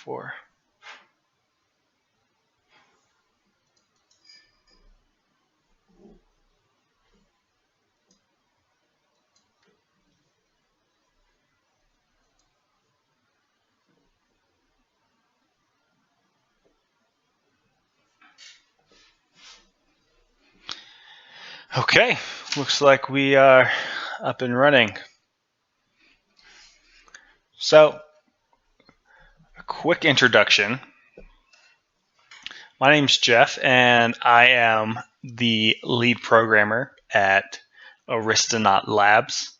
before. Okay, looks like we are up and running. So, a quick introduction. My name's Jeff, and I am the lead programmer at Aristonaut Labs.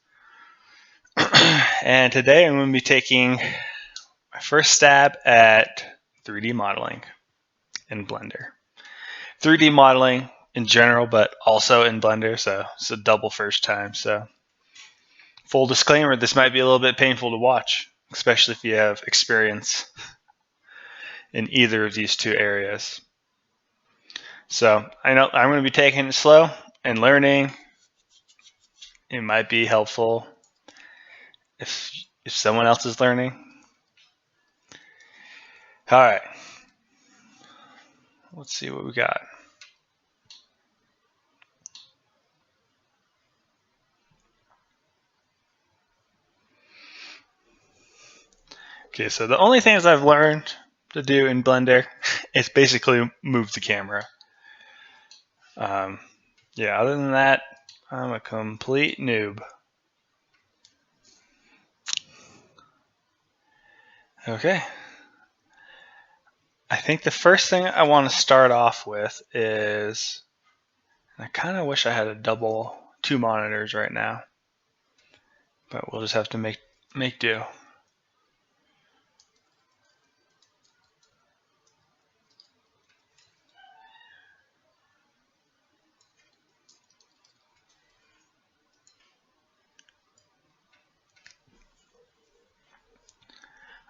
And today I'm going to be taking my first stab at 3D modeling in Blender. 3D modeling in general, but also in Blender, so it's a double first time. So, full disclaimer, this might be a little bit painful to watch, especially if you have experience in either of these two areas. So, I know I'm going to be taking it slow and learning. It might be helpful if someone else is learning. All right. Let's see what we got. Okay, so the only things I've learned to do in Blender is basically move the camera. Yeah, other than that, I'm a complete noob. Okay. I think the first thing I want to start off with is, I kind of wish I had a two monitors right now, but we'll just have to make do.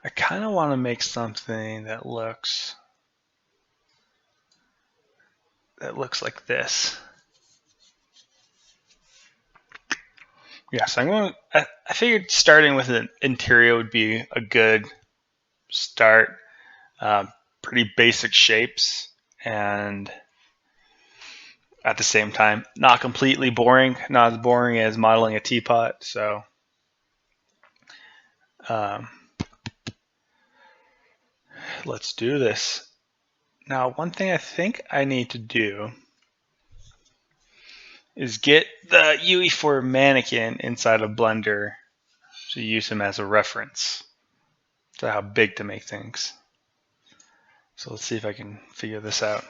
I kind of want to make something that looks like this. Yeah, so I figured starting with an interior would be a good start. Pretty basic shapes, and at the same time, not completely boring, not as boring as modeling a teapot. So, let's do this. Now, one thing I think I need to do is get the UE for mannequin inside of Blender to use him as a reference to how big to make things. So let's see if I can figure this out.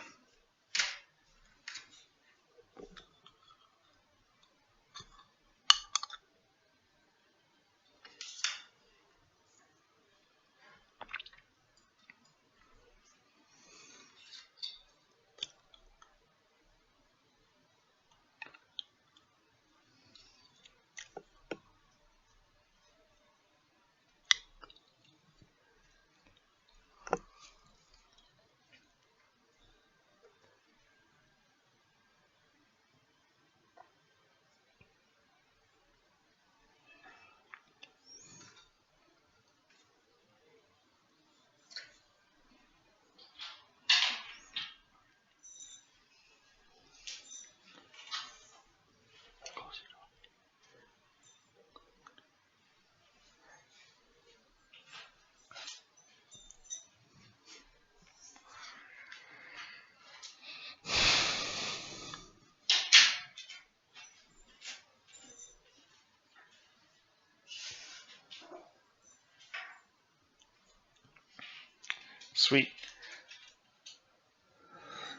Sweet.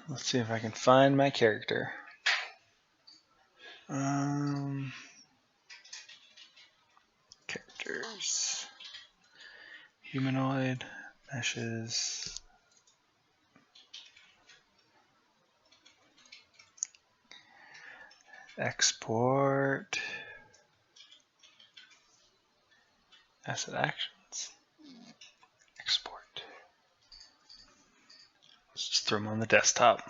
Let's see if I can find my character. Characters. Humanoid. Meshes. Export. Asset actions. Export. Let's just throw them on the desktop.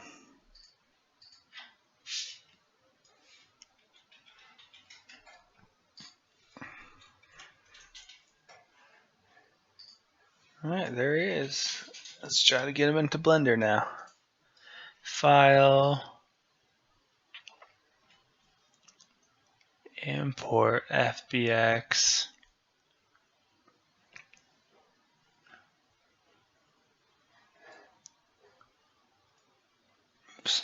Alright, there he is. Let's try to get him into Blender now. File, import FBX. Oops.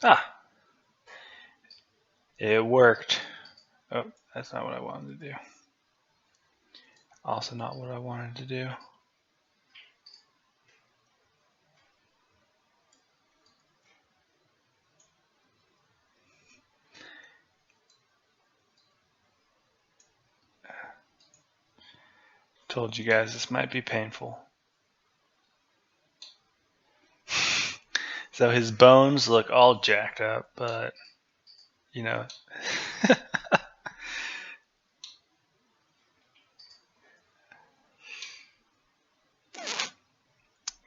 Ah, it worked. Oh, that's not what I wanted to do. Also not what I wanted to do. Told you guys this might be painful. So his bones look all jacked up, but you know.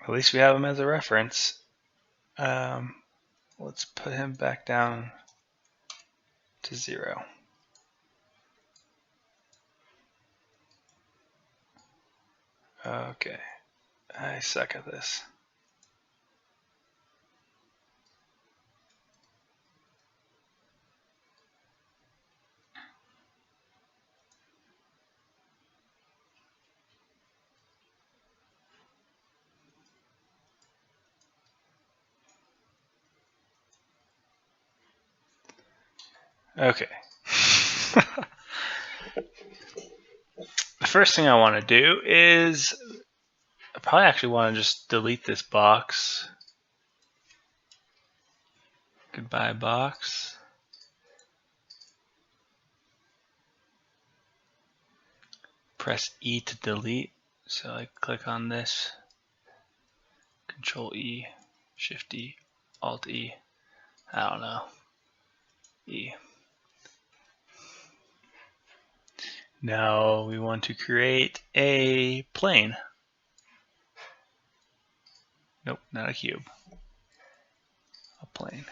At least we have him as a reference. Let's put him back down to 0. Okay, I suck at this. Okay. The first thing I want to do is I probably actually want to just delete this box. Goodbye box. Press E to delete. So I click on this. Control E, Shift E, Alt E. I don't know. E. Now we want to create a plane. Nope, not a cube. A plane.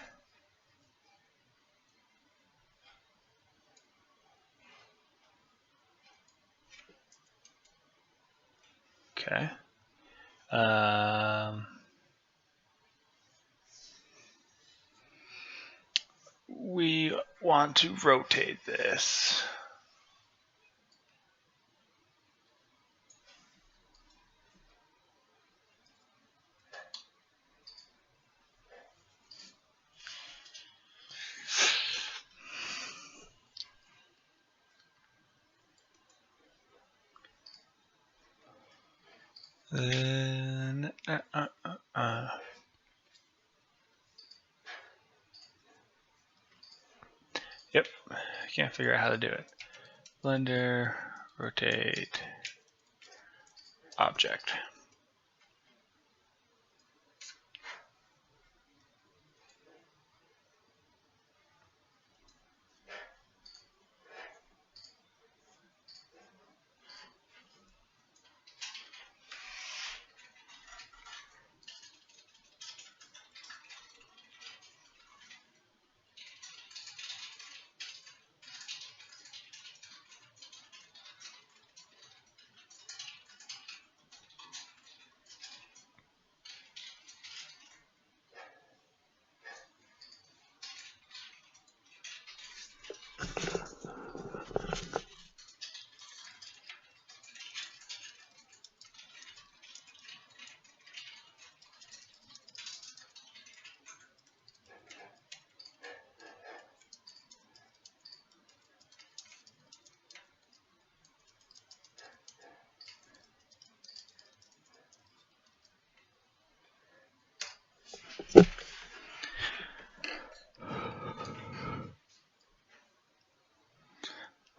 Okay. We want to rotate this. Then, Yep, I can't figure out how to do it. Blender, rotate, object.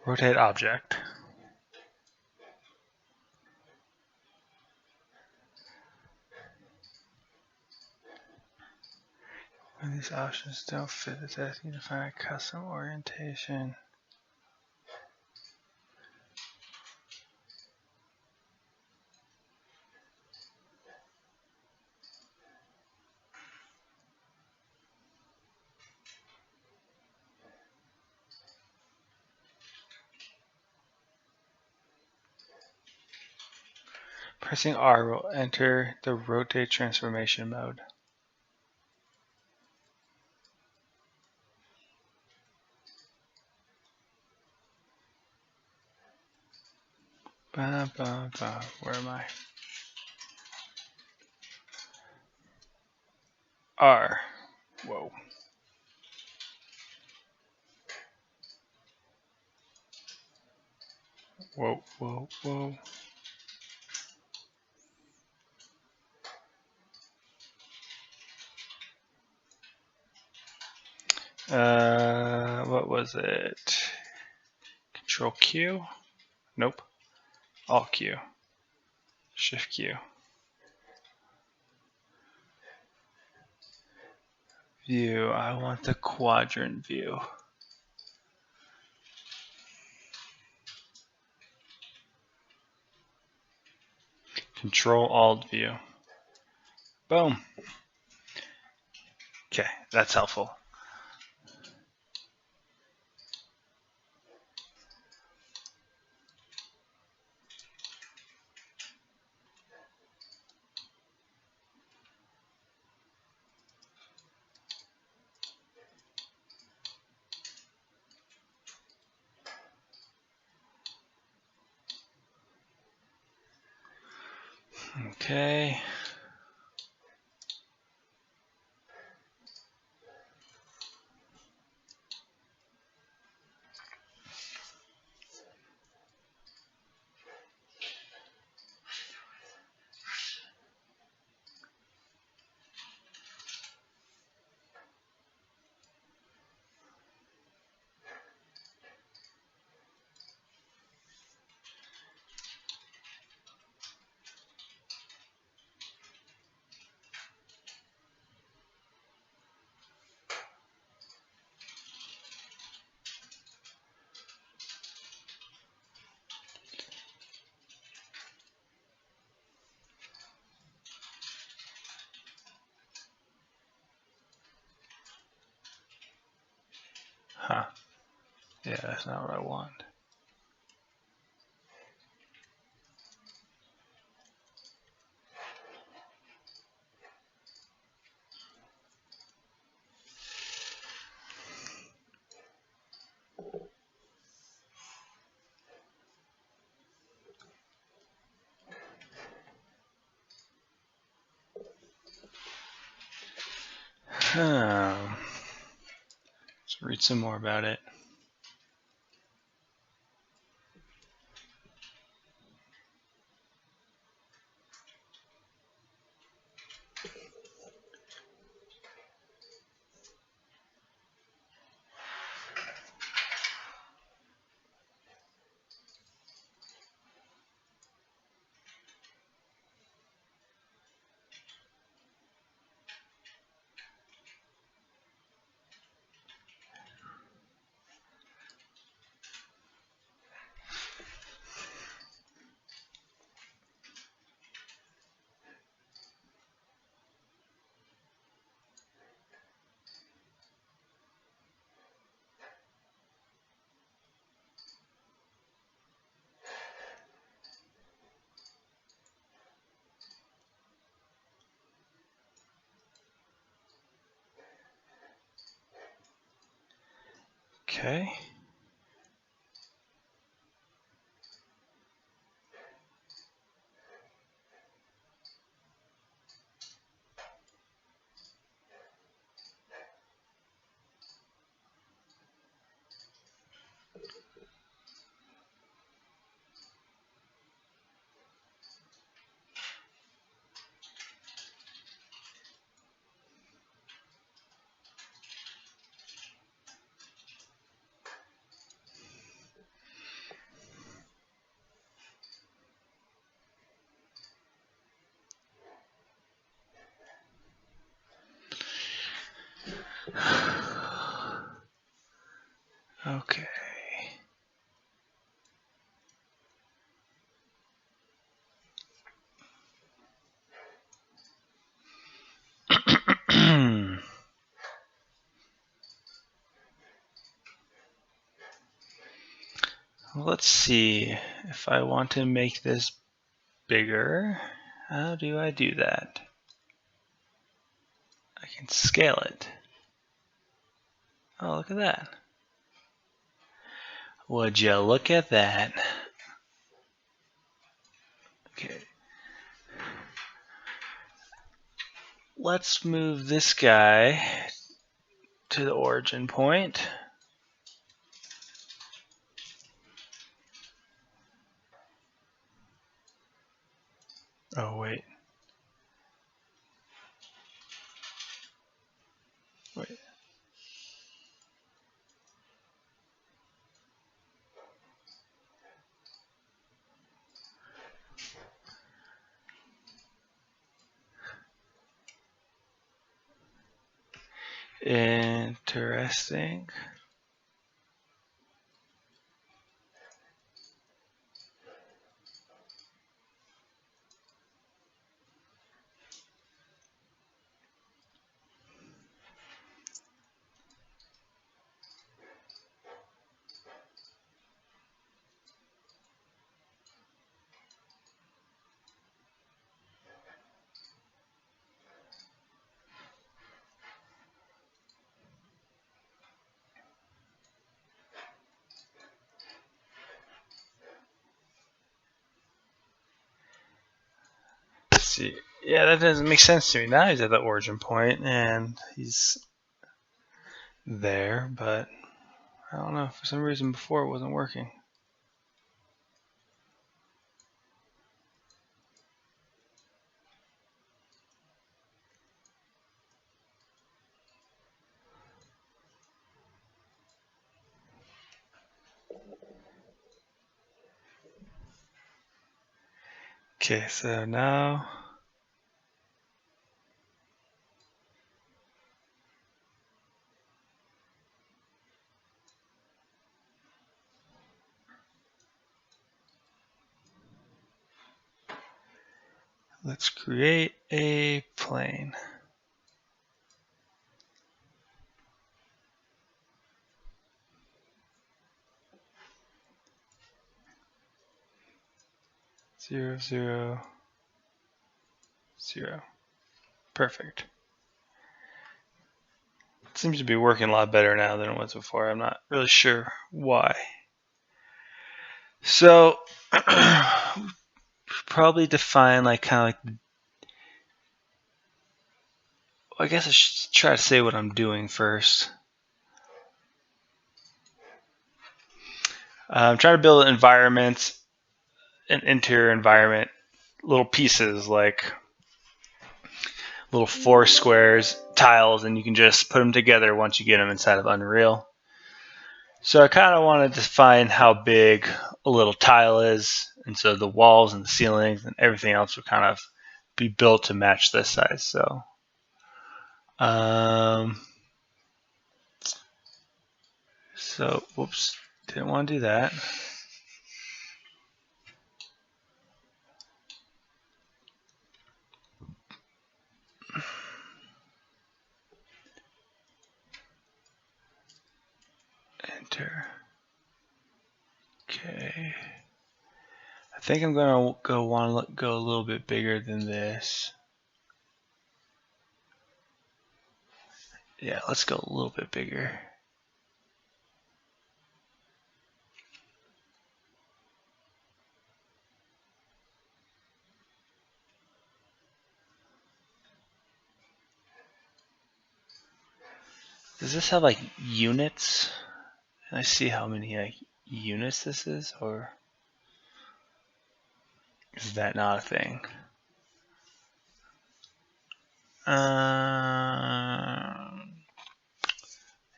Rotate object. When these options don't fit the test, you define a custom orientation. Pressing R will enter the rotate transformation mode. Where am I? R. Whoa. Whoa, whoa, whoa. What was it? Control Q? Nope. Alt Q. Shift Q. View. I want the quadrant view. Control Alt View. Boom. Okay, that's helpful. Okay. Huh. Yeah, that's not what I want. Let's read some more about it. Okay. Okay. Let's see if I want to make this bigger. How do I do that? I can scale it. Oh, look at that. Would you look at that? Okay. Let's move this guy to the origin point. Oh, wait. Wait. Interesting. Let's see. Yeah, that doesn't make sense to me. Now he's at the origin point and he's there, but I don't know. For some reason before it wasn't working. Okay, so now let's create a plane. Zero, zero, zero. Perfect. It seems to be working a lot better now than it was before. I'm not really sure why. So probably define like kind of like, I guess I should try to say what I'm doing first. I'm trying to build an environment, an interior environment, little pieces like little 4 squares, tiles, and you can just put them together once you get them inside of Unreal. So I kind of want to define how big a little tile is, and so the walls and the ceilings and everything else would kind of be built to match this size. So whoops, didn't want to do that. Enter. Okay. I think I'm gonna want to go a little bit bigger than this. Yeah, let's go a little bit bigger. Does this have like units? Can I see how many like units this is, or is that not a thing?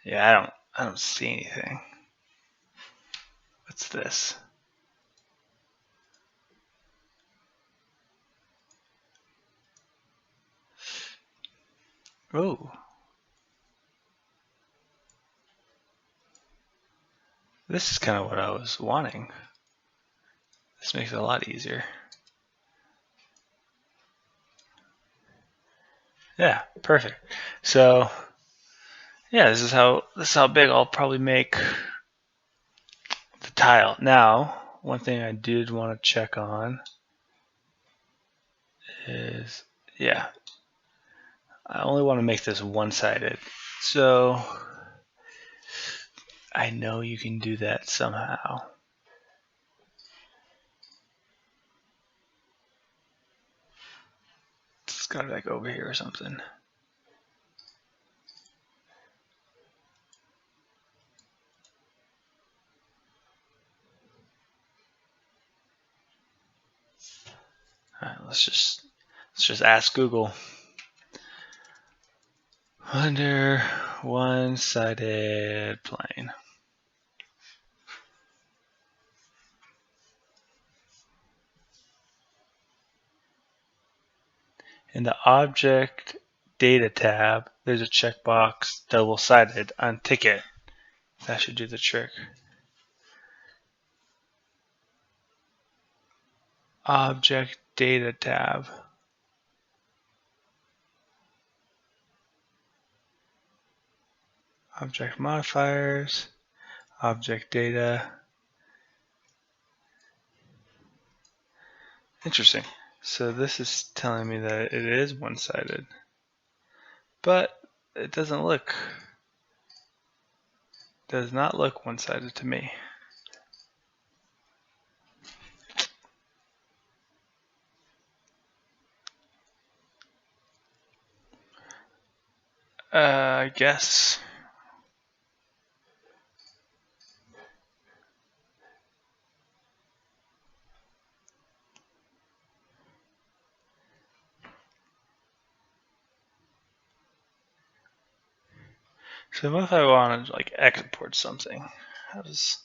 Yeah, I don't see anything. What's this? Oh. This is kind of what I was wanting. This makes it a lot easier. Yeah, perfect. So, yeah, this is how big I'll probably make the tile. Now, one thing I did want to check on is, yeah, I only want to make this one-sided. So I know you can do that somehow. It's got to like over here or something. All right, let's just ask Google. Under one-sided plane. In the Object Data tab, there's a checkbox double-sided. Untick it. That should do the trick. Object Data tab. Object modifiers. Object data. Interesting. So this is telling me that it is one-sided. But it does not look one-sided to me. I guess. So what if I want to like export something? How does?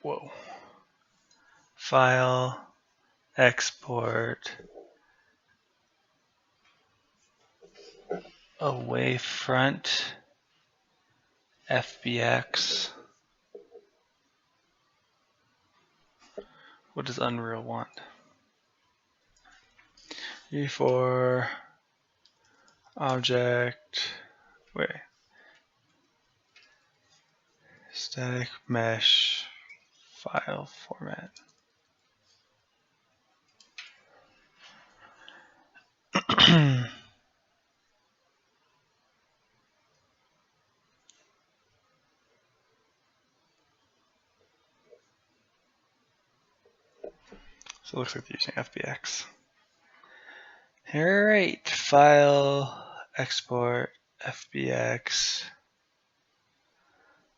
Whoa. File, export, away front, FBX. What does Unreal want? E4 object. Wait. Static mesh file format. So it looks like they're using FBX. Alright, file, export, FBX.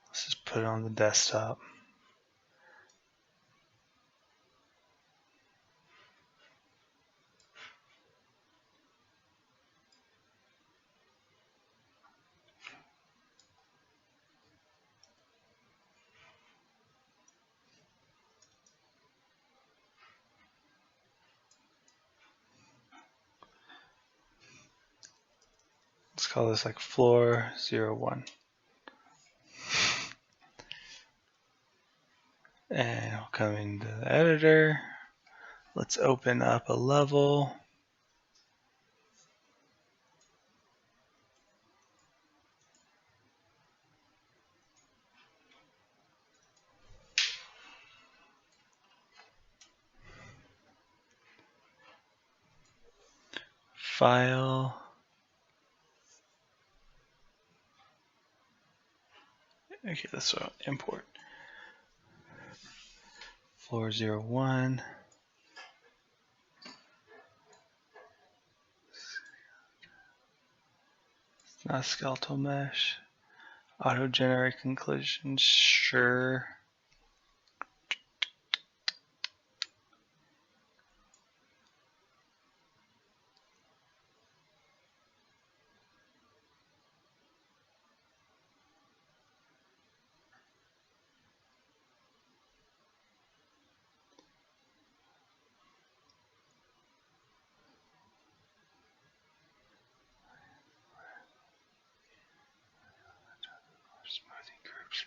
Let's just put it on the desktop. Let's call this like floor 01. And we'll come into the editor. Let's open up a level. File. Okay, let's import. Floor 01. It's not skeletal mesh. Auto generate conclusions, sure. Smoothing groups.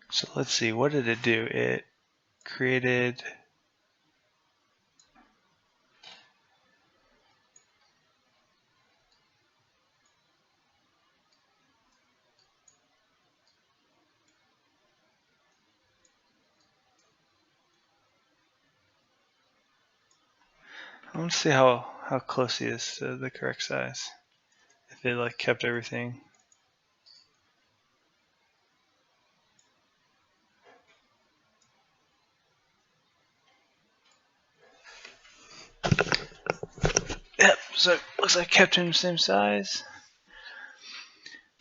So let's see, what did it do? It created I want to see how close he is to the correct size. If it like kept everything. Yep, so it looks like kept him the same size.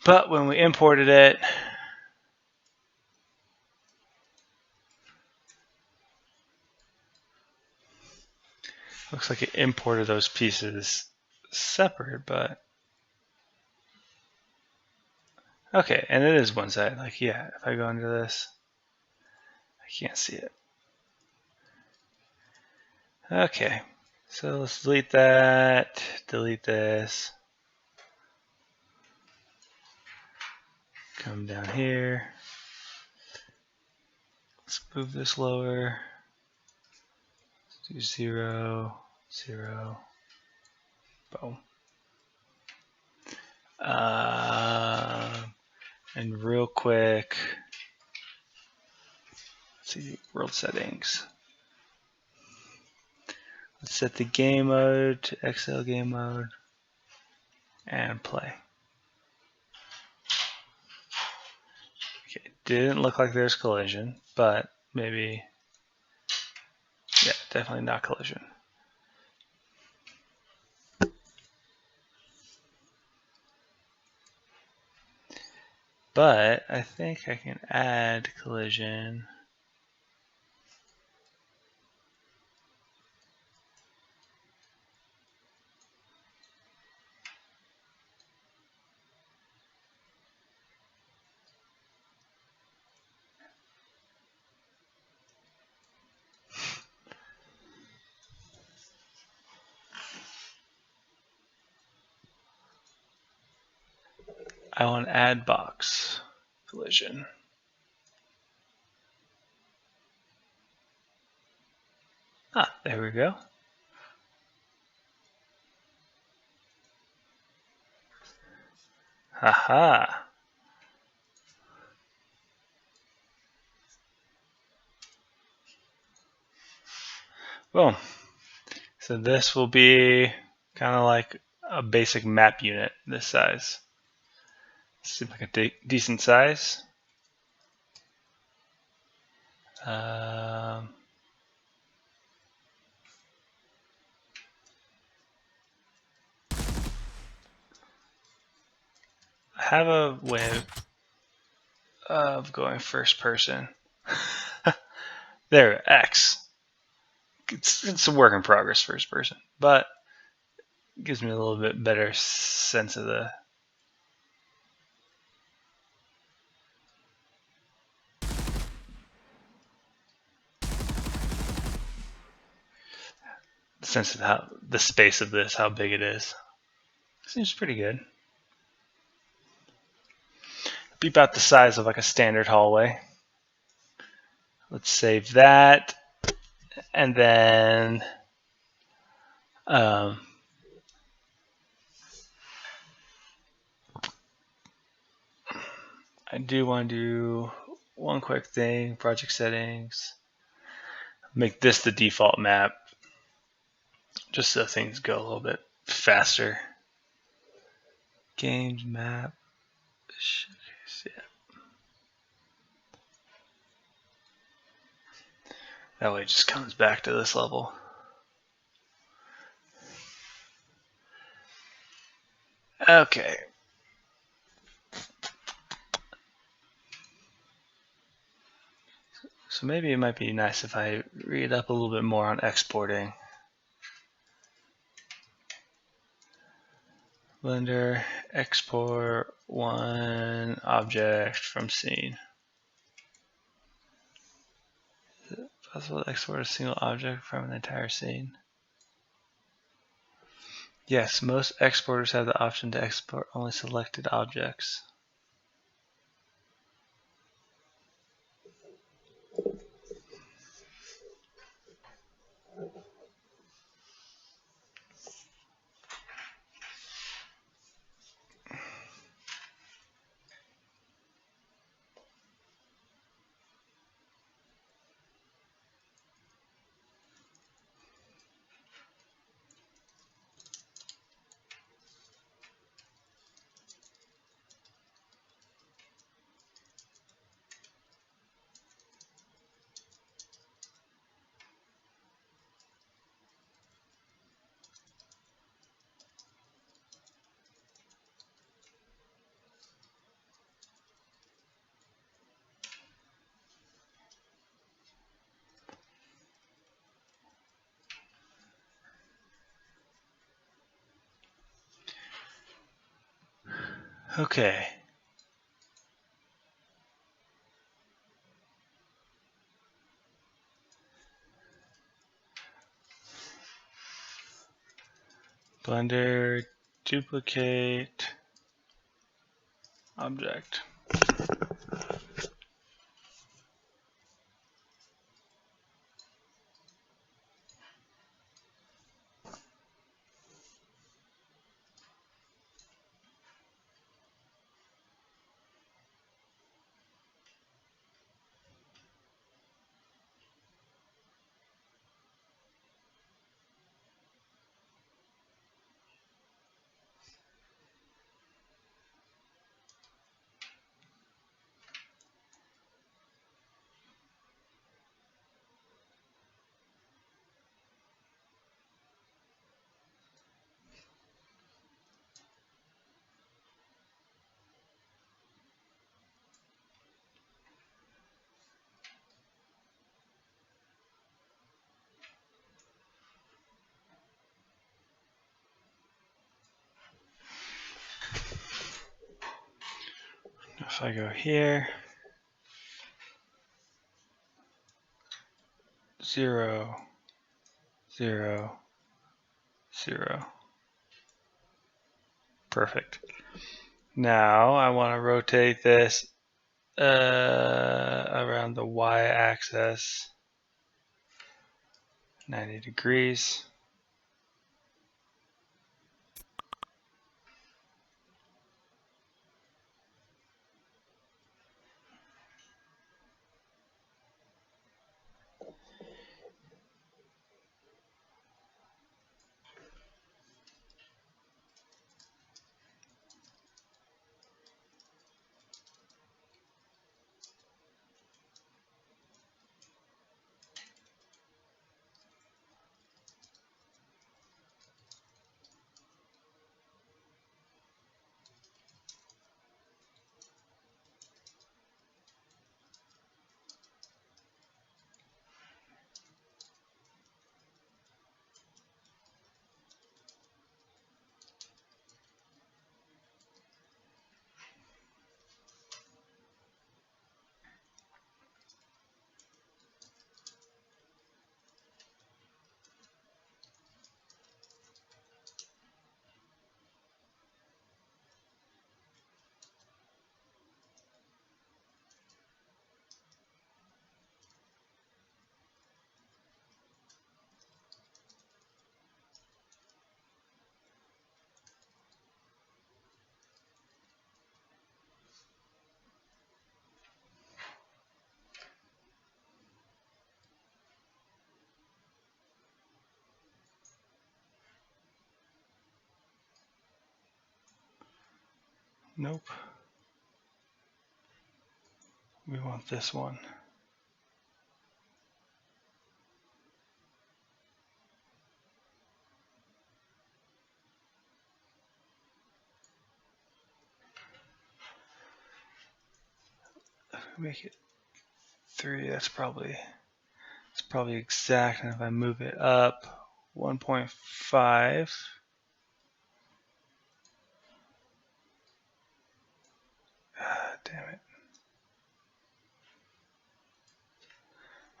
But when we imported it, looks like it imported those pieces separate, but okay, and it is one side. Like, yeah, if I go into this, I can't see it. Okay, so let's delete that, delete this. Come down here. Let's move this lower. Let's do 0, 0. Boom. And real quick, let's see, world settings. Let's set the game mode to XL game mode and play. Okay, didn't look like there's collision, but maybe, yeah, definitely not collision. But I think I can add collision. I want to add box collision. Ah, there we go. Haha. Boom. So this will be kind of like a basic map unit this size. Seems like a decent size. I have a way of going first person. There, X. It's a work in progress first person, but it gives me a little bit better sense of the how the space of this, how big it is. Seems pretty good. Be about the size of like a standard hallway. Let's save that, and then I do want to do one quick thing, project settings. Make this the default map, just so things go a little bit faster. Games map. Yeah. That way it just comes back to this level. Okay. So maybe it might be nice if I read up a little bit more on exporting. Blender, export one object from scene. Is it possible to export a single object from an entire scene? Yes, most exporters have the option to export only selected objects. Okay. Blender, duplicate, object. If I go here, 0, 0, 0. Perfect. Now I want to rotate this around the y-axis 90 degrees. Nope. We want this one. Make it 3. It's probably exact. And if I move it up 1.5, damn it,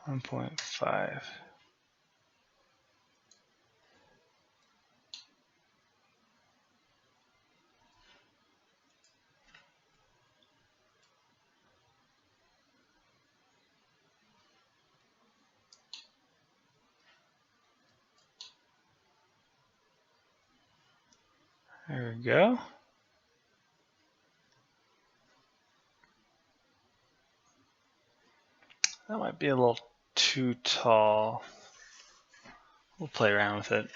1.5. There we go. That might be a little too tall. We'll play around with it.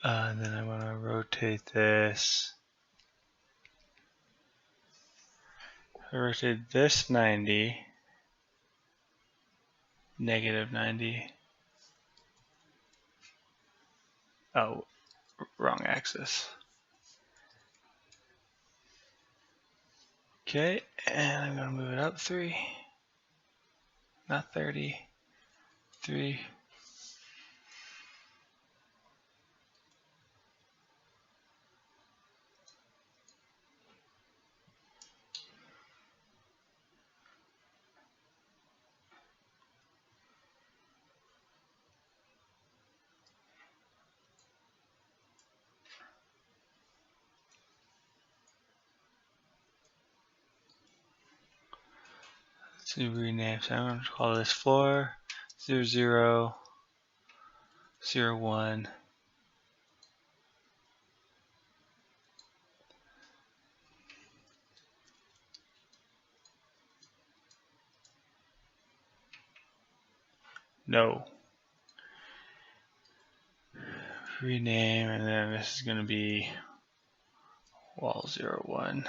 And then I want to rotate this. I rotate this 90, negative 90. Oh, wrong axis. Okay, and I'm gonna move it up 3, not 30, 3. To rename, so I'm going to call this floor 0, 0, 0, 1. No. Rename, and then this is going to be wall 0, 1.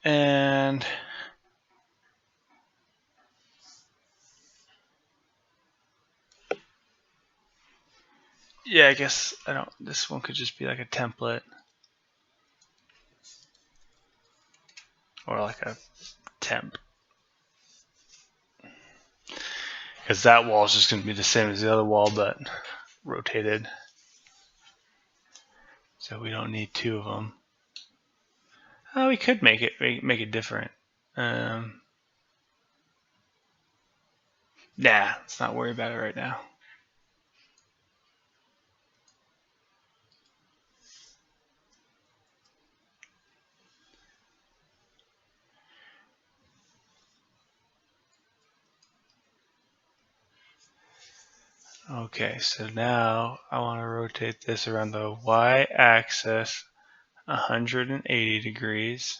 And yeah, I guess this one could just be like a template or like a temp, because that wall is just going to be the same as the other wall but rotated, so we don't need 2 of them. Oh, we could make it different. Nah, let's not worry about it right now. Okay, so now I want to rotate this around the y-axis 180 degrees.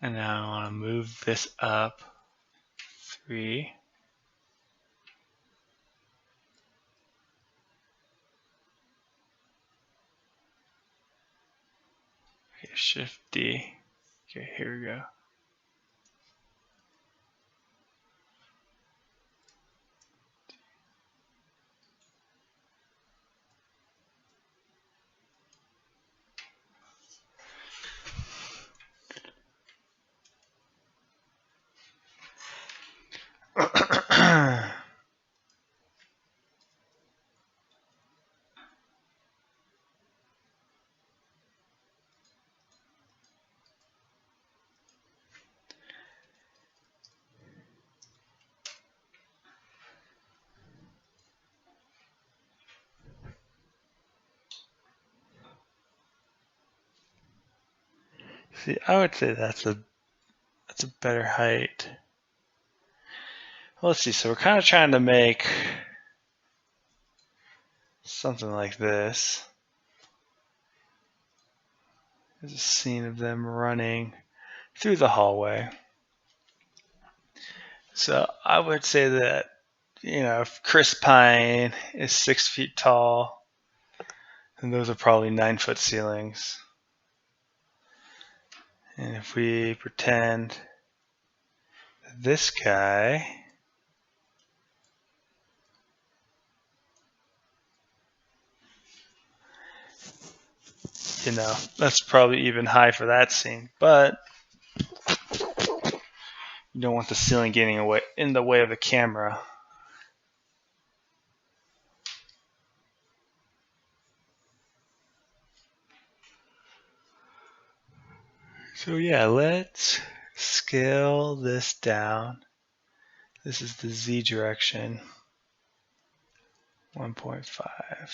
And now I want to move this up 3. Okay, Shift D. Okay, here we go. See, I would say that's a better height. Well, let's see. So we're kind of trying to make something like this. There's a scene of them running through the hallway. So I would say that, if Chris Pine is 6 feet tall, then those are probably 9-foot ceilings. And if we pretend this guy, that's probably even high for that scene, but you don't want the ceiling getting in the way of the camera. So yeah, let's scale this down. This is the Z direction, 1.5.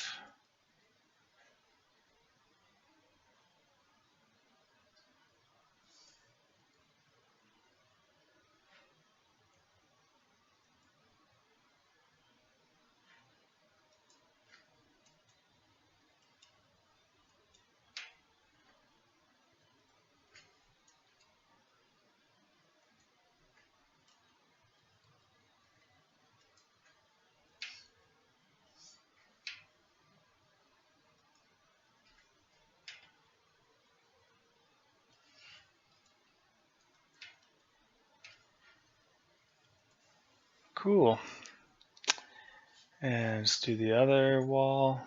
Cool. And let's do the other wall.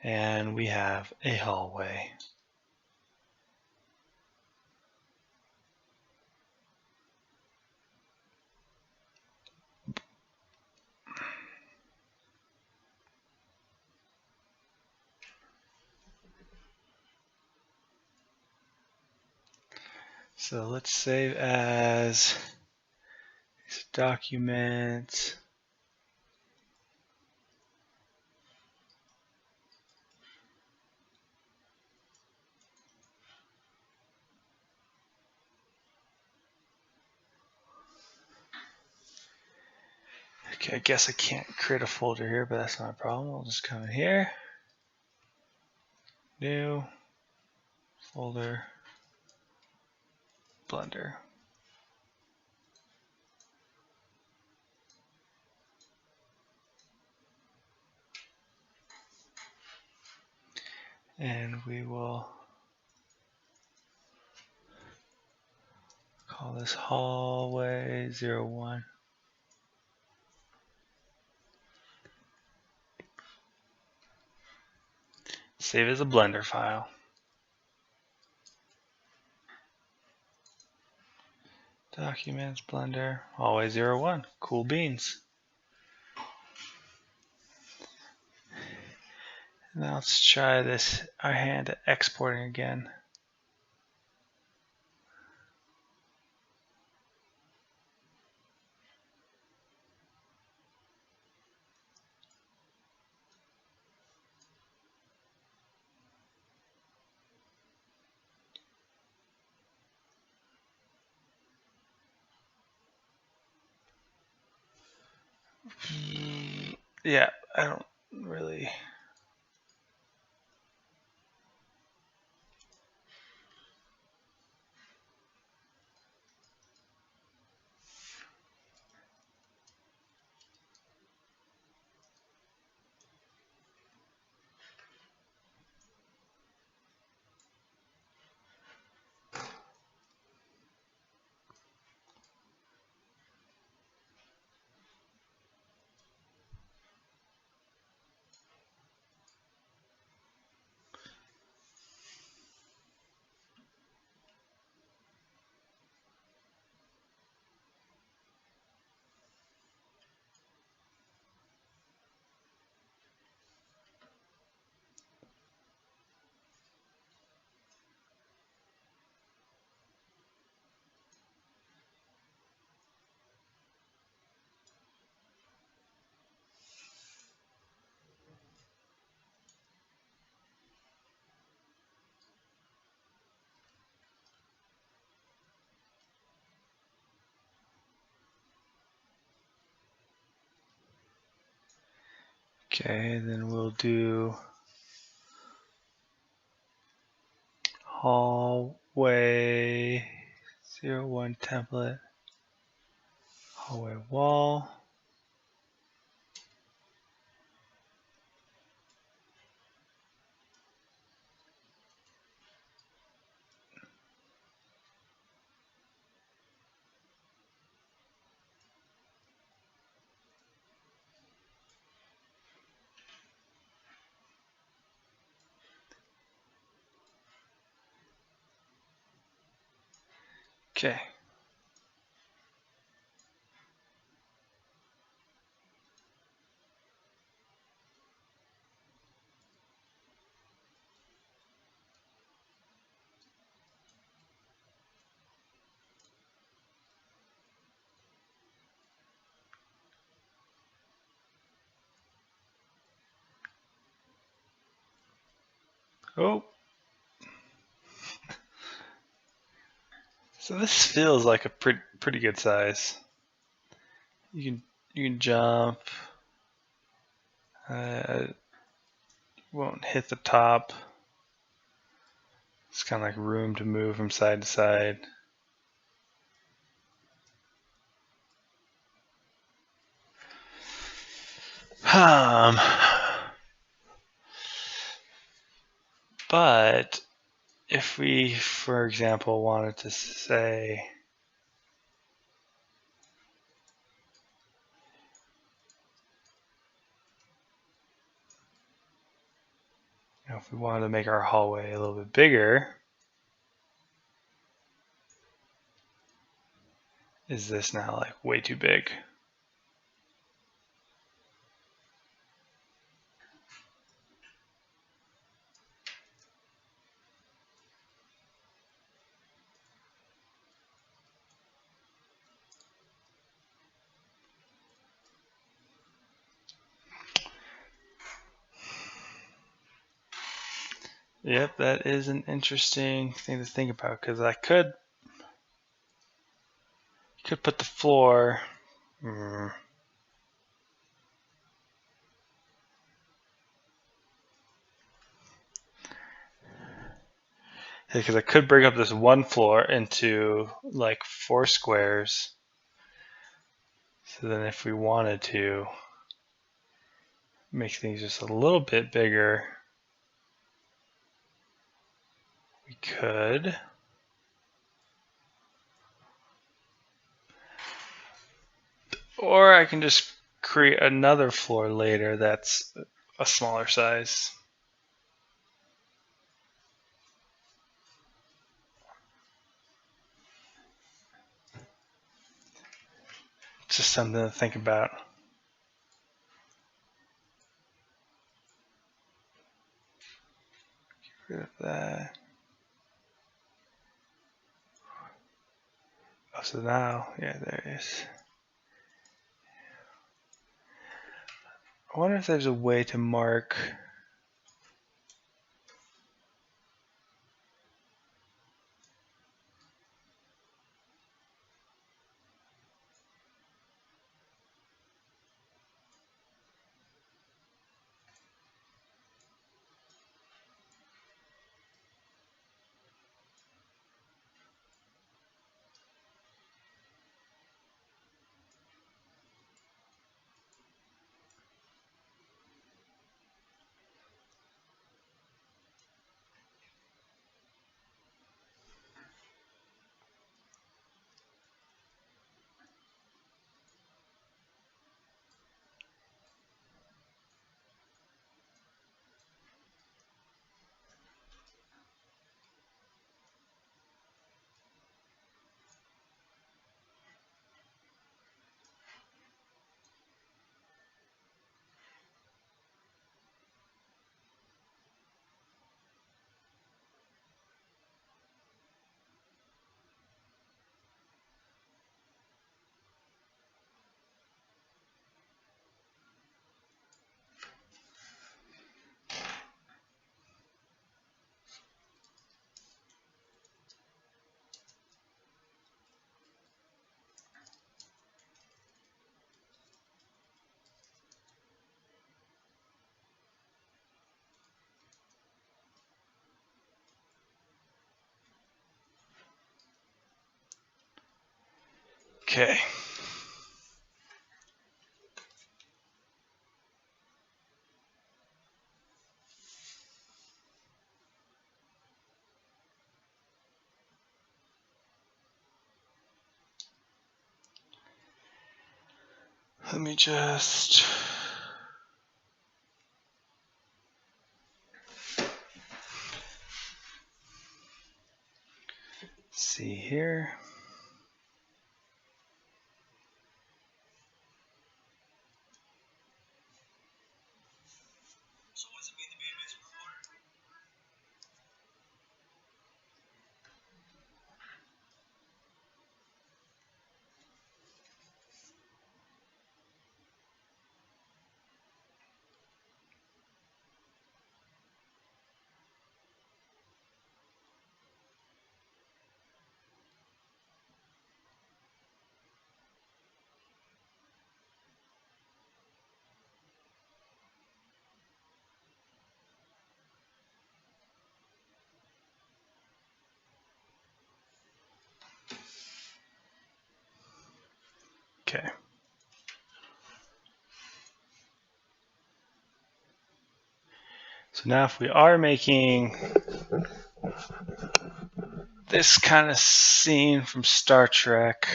And we have a hallway. So let's save as document. Okay, I guess I can't create a folder here, but that's not a problem. I'll just come in here. New folder, Blender. And we will call this hallway 01. Save as a Blender file. Documents, Blender, hallway 01. Cool beans. Now let's try this, our hand at exporting again. Yeah, I don't really. Okay, then we'll do hallway 01 template, hallway wall. Okay. Oh. So this feels like a pretty good size. You can jump. Won't hit the top. It's kind of like room to move from side to side. Um, But if we, for example, wanted to say, if we wanted to make our hallway a little bit bigger, is this now like way too big? Yep, that is an interesting thing to think about, because I could put the floor. Because I could break up this one floor into like 4 squares. So then if we wanted to make things just a little bit bigger, we could. Or I can just create another floor later that's a smaller size. Just something to think about. Get rid of that. Oh, so now, yeah, there it is. I wonder if there's a way to mark. Okay. Let me just see here. So now if we are making this kind of scene from Star Trek,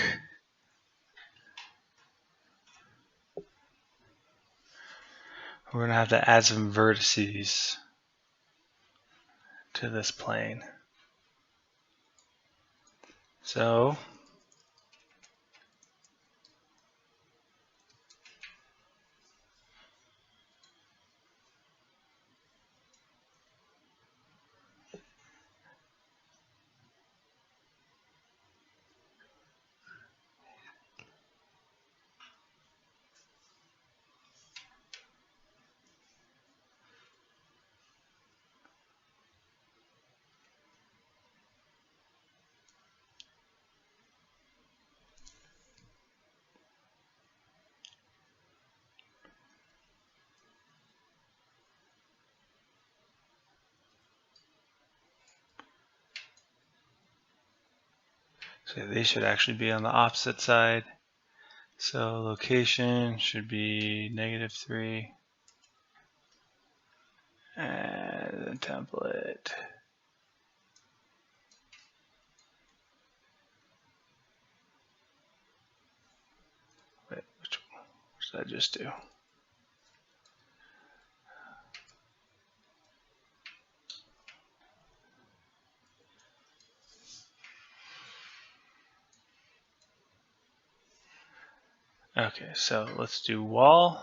we're going to have to add some vertices to this plane. So they should actually be on the opposite side. So location should be -3. And the template. Wait, what did I just do? Okay, so let's do wall.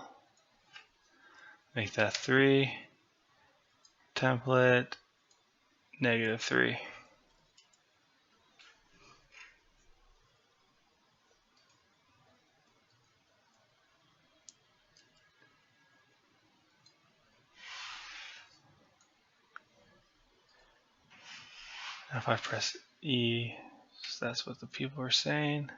Make that 3. Template, -3. Now if I press E, so that's what the people are saying.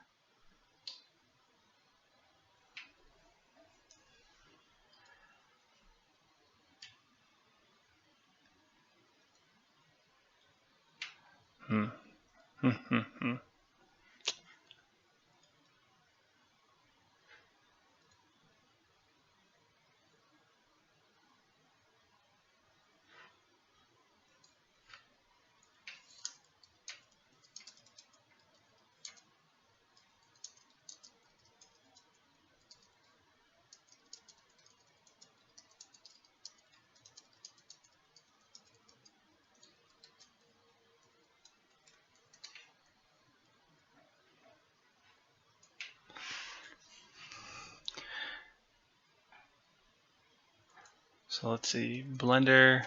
So let's see, Blender,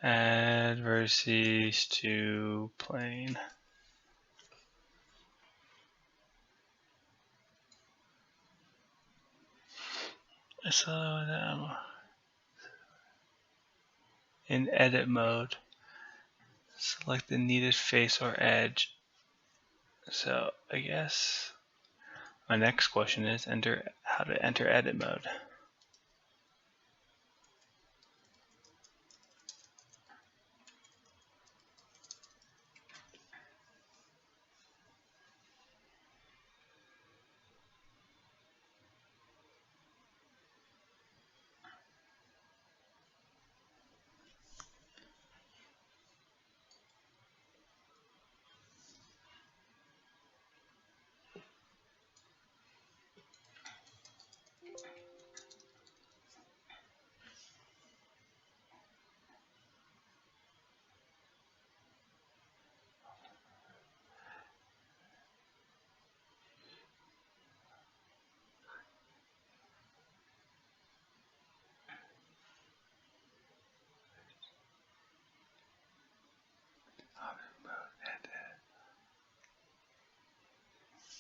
add vertices to plane. So in edit mode, select the needed face or edge. So I guess my next question is how to enter edit mode.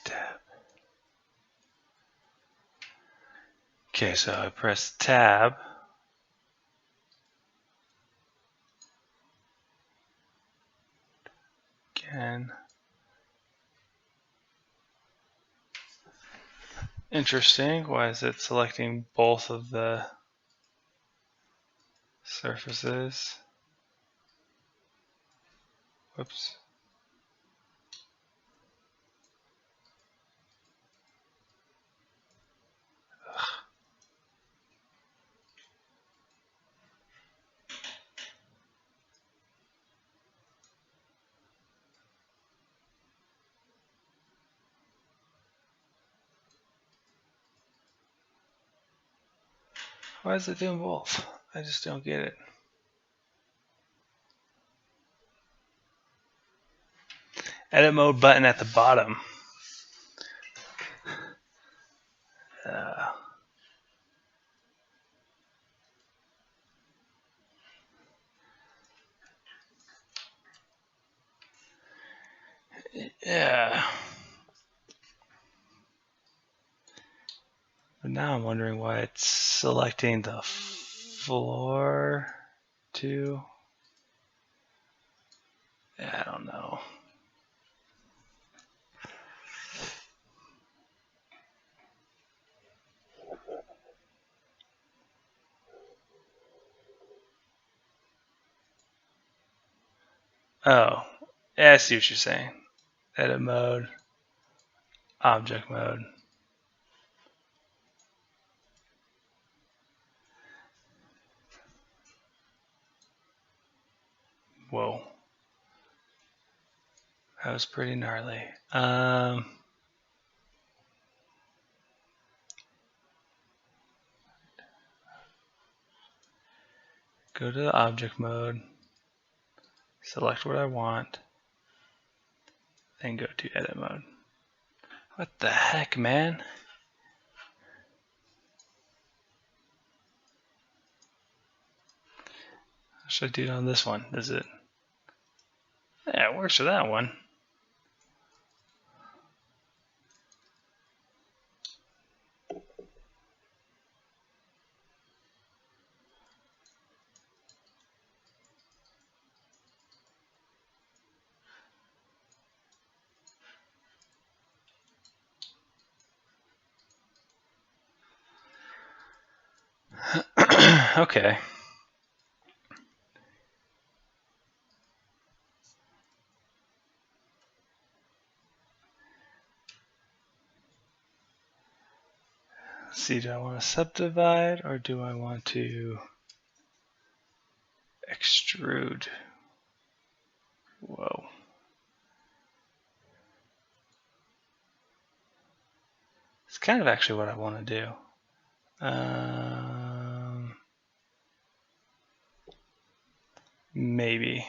Tab. Okay, so I press tab. Again. Interesting. Why is it selecting both of the surfaces? Whoops. Why is it doing both? I just don't get it. Edit mode button at the bottom. Yeah. But now I'm wondering why it's selecting the floor to. Yeah, I don't know. Oh, yeah, I see what you're saying. Edit mode, object mode. Whoa. That was pretty gnarly. Go to the object mode, select what I want, then go to edit mode. What the heck, man? How should I do it on this one? Does it? Yeah, it works for that one. Okay. Let's see, do I want to subdivide or do I want to extrude? Whoa. It's kind of actually what I want to do. Maybe.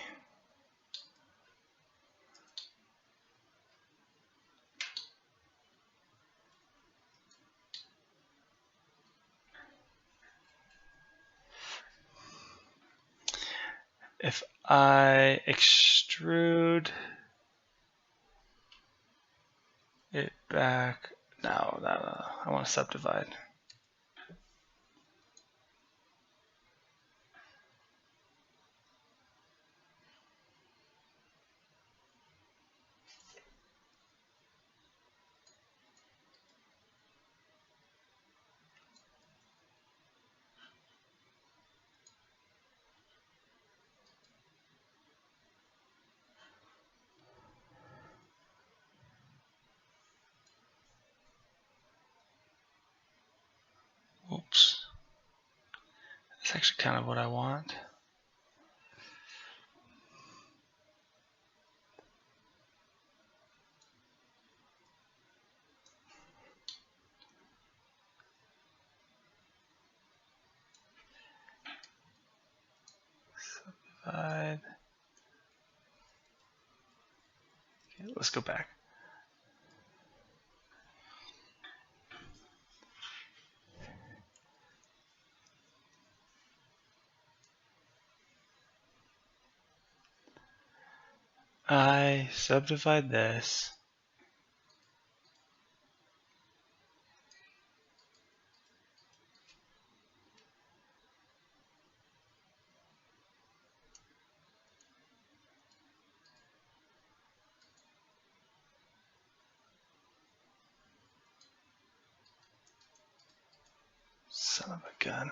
If I extrude it back, no, I want to subdivide. Oops. That's actually kind of what I want. Subdivide. Okay, let's go back. I subdivide this. Son of a gun.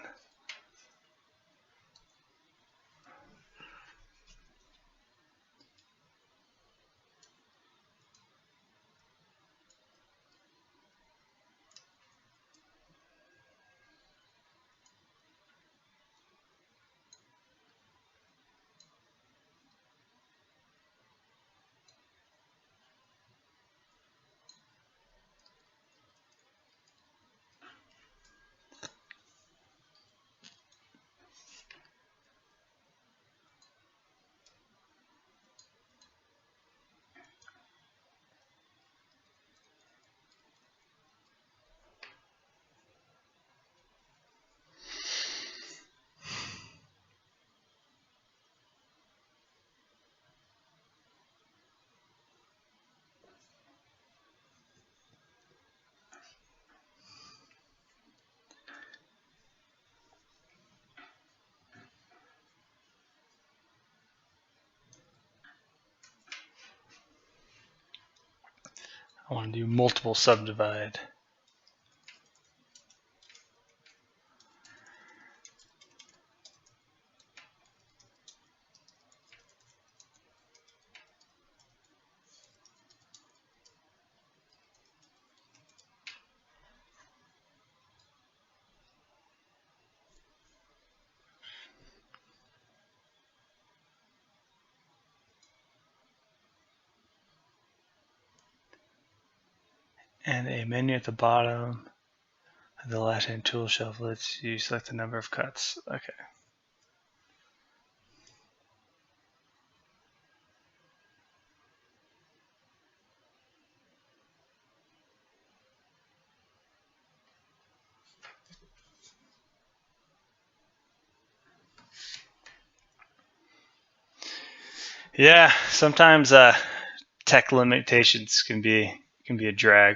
I want to do multiple subdivide. And a menu at the bottom of the left-hand tool shelf lets you select the number of cuts. Okay. Yeah, sometimes tech limitations can be a drag.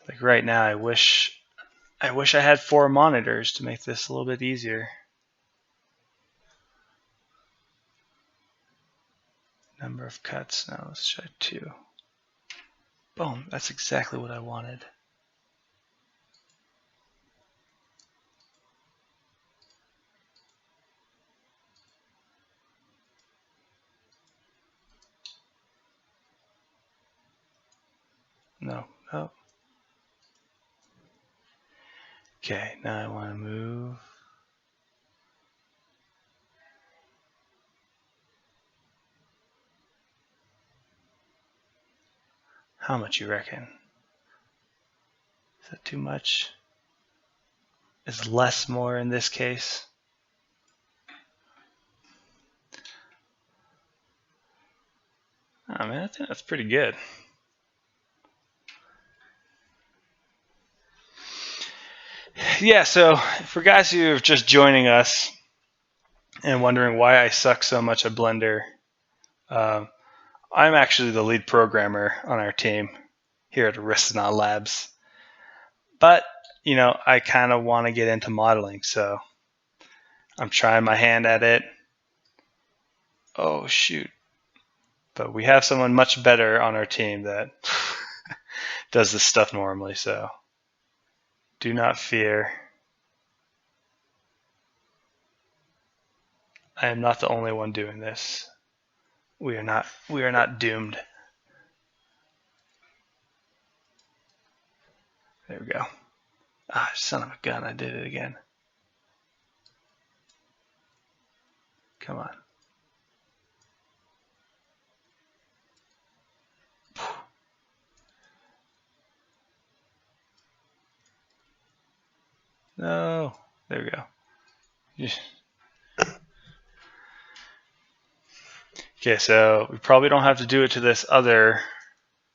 Like right now, I wish I had 4 monitors to make this a little bit easier. Number of cuts. Now let's try 2. Boom, that's exactly what I wanted. No. Okay, now I want to move. How much you reckon? Is that too much? Is less more in this case? Oh man, I think that's pretty good. Yeah, so for guys who are just joining us and wondering why I suck so much at Blender, I'm actually the lead programmer on our team here at Aristonaut Labs. But, I kind of want to get into modeling, so I'm trying my hand at it. Oh, shoot. But we have someone much better on our team that does this stuff normally, so do not fear. I am not the only one doing this. We are not doomed. There we go. Ah, son of a gun, I did it again. Come on. No. There we go. Okay, so we probably don't have to do it to this other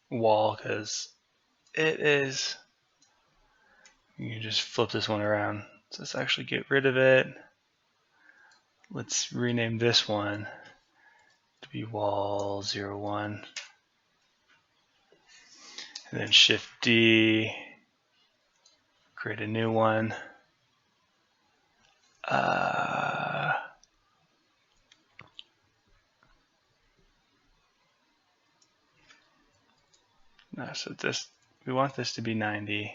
wall because it is. You can just flip this one around. So let's actually get rid of it. Let's rename this one to be wall 01. And then Shift D, create a new one. No, so we want this to be 90.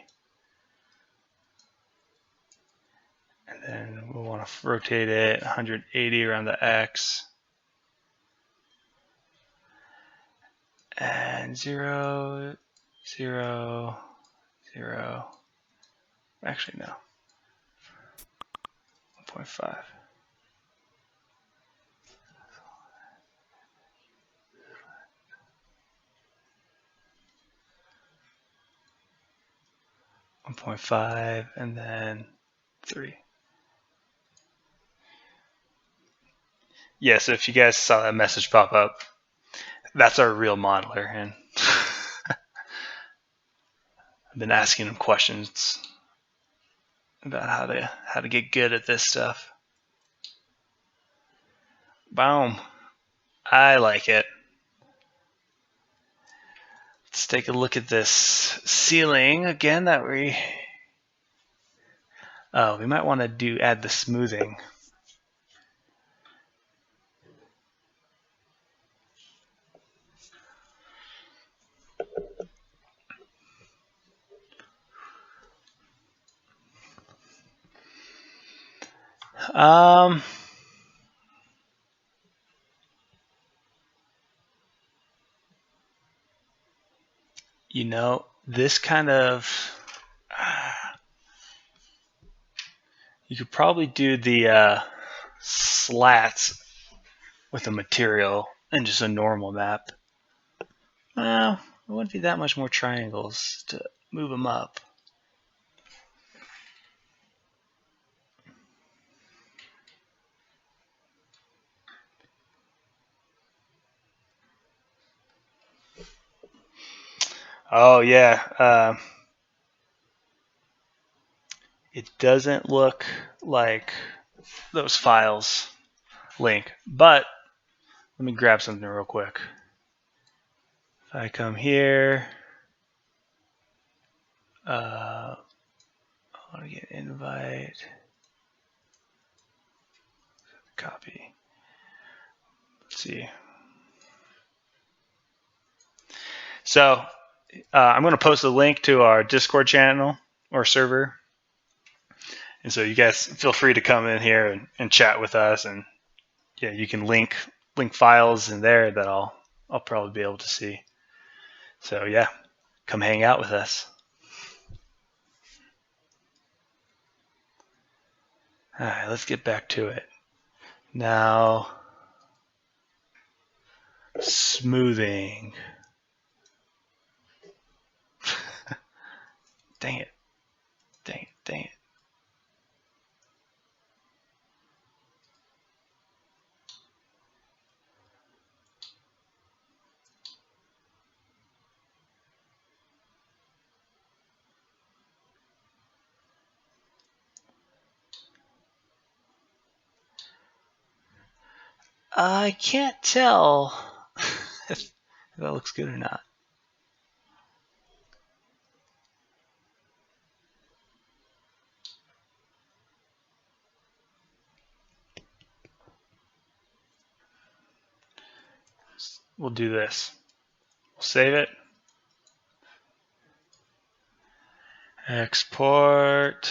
And then we'll want to rotate it 180 around the X. And 0, 0, 0. Actually, no. 1.5. And then 3. Yeah, so if you guys saw that message pop up, that's our real modeler, and I've been asking him questions about how to get good at this stuff. Boom. I like it. Let's take a look at this ceiling again that we might want to add the smoothing. Um, you know, this kind of you could probably do the slats with a material and just a normal map. Well, it wouldn't be that much more triangles to move them up. Oh yeah, it doesn't look like those files link, but let me grab something real quick. If I come here, I want to get invite, copy. Let's see. So I'm going to post a link to our Discord channel or server. And so you guys feel free to come in here and chat with us. And yeah, you can link files in there that I'll probably be able to see. So yeah, come hang out with us. All right, let's get back to it. Now, smoothing. Dang it. Dang it. Dang it. I can't tell if that looks good or not. We'll do this. We'll save it. Export.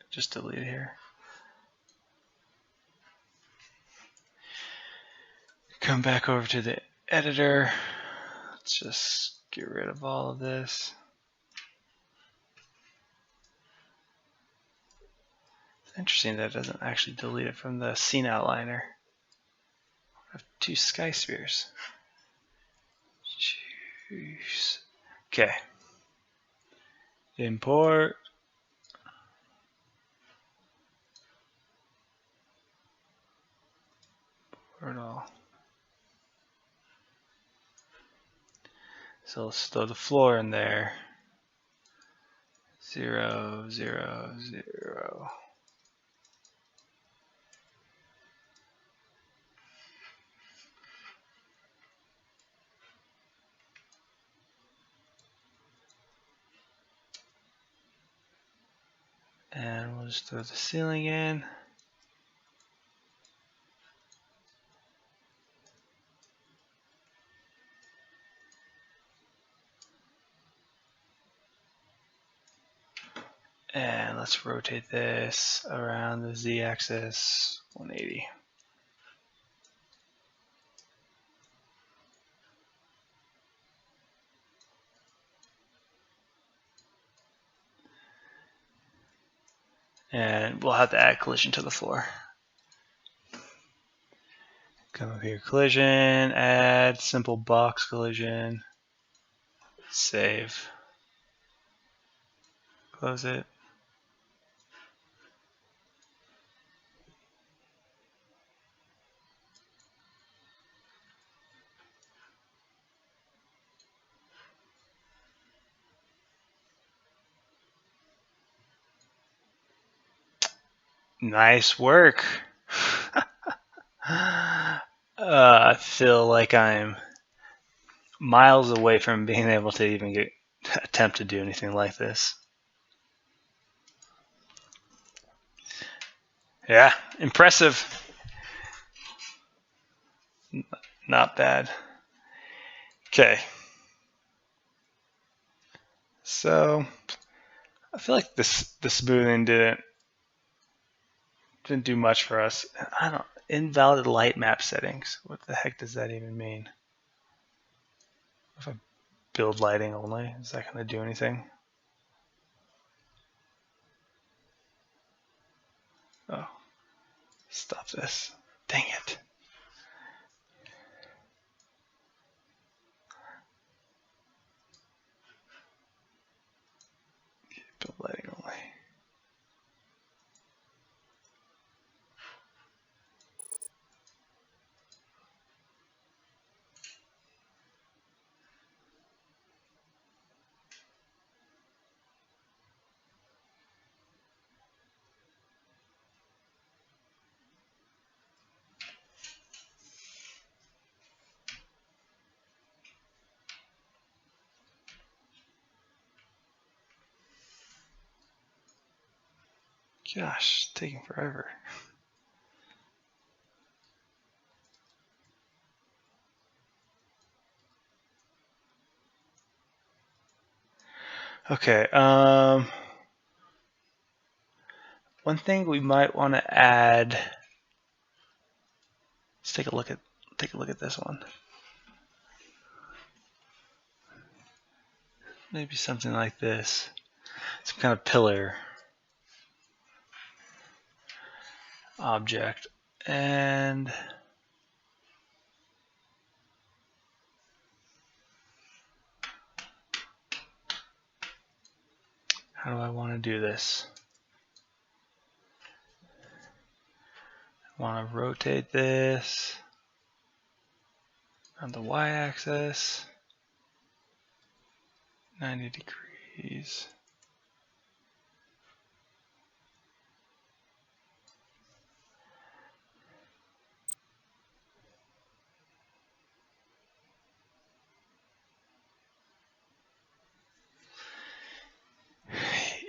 Just delete it here. Come back over to the editor. Let's just get rid of all of this. It's interesting that it doesn't actually delete it from the scene outliner. I have 2 sky spheres. Jeez. Okay. Import. Import all. So let's throw the floor in there. 0, 0, 0. And we'll just throw the ceiling in. And let's rotate this around the z-axis 180. And we'll have to add collision to the floor. Come up here, collision, add simple box collision, save, close it. Nice work. I feel like I'm miles away from being able to even attempt to do anything like this. Yeah, impressive. Not bad. Okay, So I feel like the smoothing didn't do much for us. I don't invalid light map settings. What the heck does that even mean? If I build lighting only, is that going to do anything? Oh, stop this. Dang it. Build lighting only. Gosh, it's taking forever. Okay, one thing we might want to add. Let's take a look at this one. Maybe something like this. Some kind of pillar object. And how do I want to do this? I want to rotate this on the y-axis 90 degrees.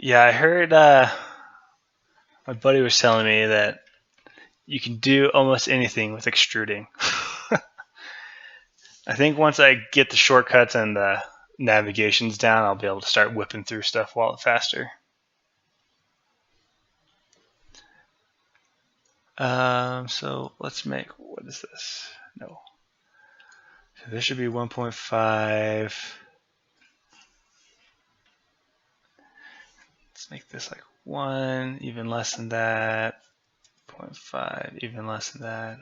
Yeah, I heard my buddy was telling me that you can do almost anything with extruding. I think once I get the shortcuts and the navigations down, I'll be able to start whipping through stuff a lot faster. So let's make, what is this? No. So this should be 1.5. Let's make this like 1, even less than that. 0.5, even less than that.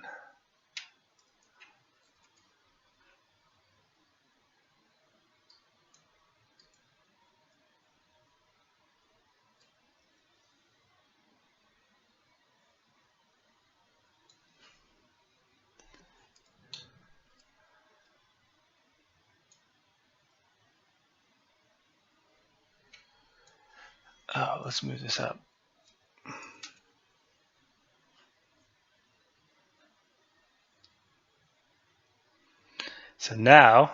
Oh, let's move this up. So now,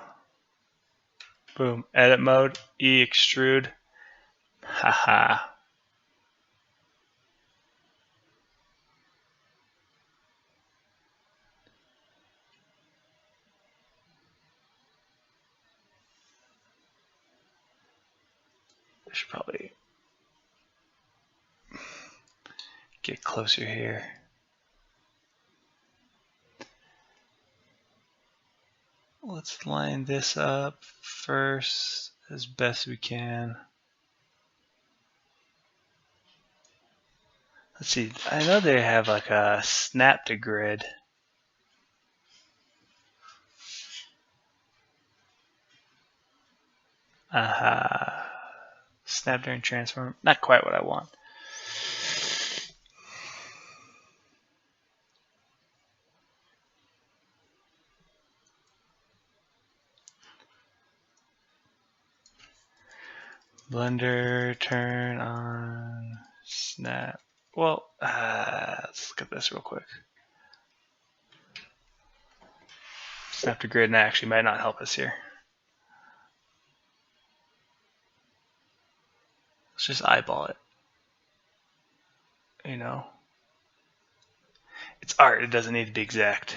boom, edit mode, E extrude. Haha. I should probably get closer here. Let's line this up first as best we can. Let's see, I know they have like a snap to grid. Aha. Snap during transform. Not quite what I want. Blender, turn on, snap. Well, let's look at this real quick. Snap to grid actually might not help us here. Let's just eyeball it. You know, it's art. It doesn't need to be exact.